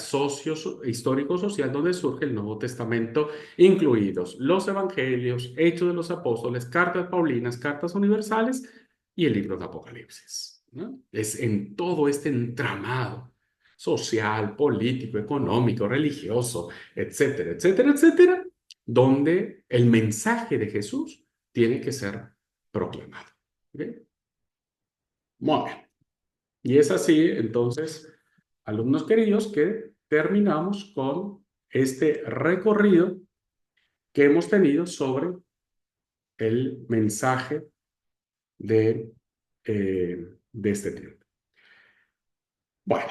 histórico-social donde surge el Nuevo Testamento, incluidos los Evangelios, Hechos de los Apóstoles, cartas paulinas, cartas universales y el libro de Apocalipsis, ¿no? Es en todo este entramado social, político, económico, religioso, etcétera, etcétera, etcétera, donde el mensaje de Jesús tiene que ser proclamado. ¿Ok? Muy bien. Y es así, entonces, alumnos queridos, que terminamos con este recorrido que hemos tenido sobre el mensaje de, de este tiempo. Bueno,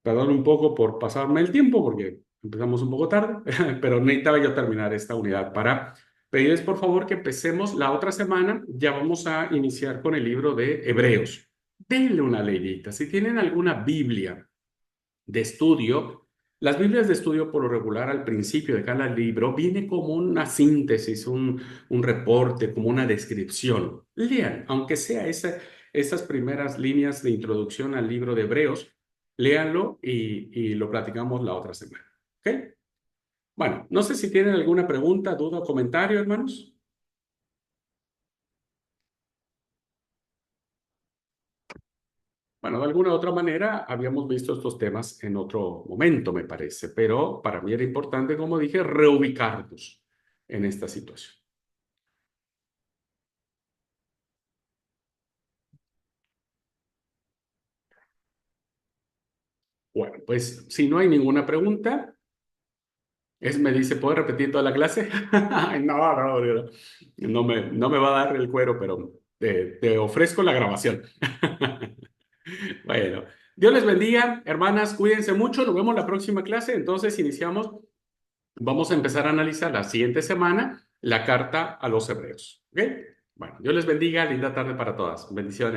perdón un poco por pasarme el tiempo porque empezamos un poco tarde, pero necesitaba yo terminar esta unidad para pedirles por favor que empecemos la otra semana. Ya vamos a iniciar con el libro de Hebreos. Denle una leidita. Si tienen alguna Biblia de estudio, las Biblias de estudio por lo regular al principio de cada libro viene como una síntesis, un reporte, como una descripción. Lean, aunque sea esas primeras líneas de introducción al libro de Hebreos, léanlo y lo platicamos la otra semana. ¿Ok? Bueno, no sé si tienen alguna pregunta, duda o comentario, hermanos. Bueno, de alguna u otra manera habíamos visto estos temas en otro momento, me parece, pero para mí era importante, como dije, reubicarnos en esta situación. Bueno, pues si no hay ninguna pregunta, me dice, ¿puedo repetir toda la clase? Ay, no, no, no, no me va a dar el cuero, pero te ofrezco la grabación. Bueno, Dios les bendiga, hermanas, cuídense mucho, nos vemos la próxima clase, entonces iniciamos. Vamos a empezar a analizar la siguiente semana la carta a los hebreos. ¿Ok? Bueno, Dios les bendiga. Linda tarde para todas. Bendiciones.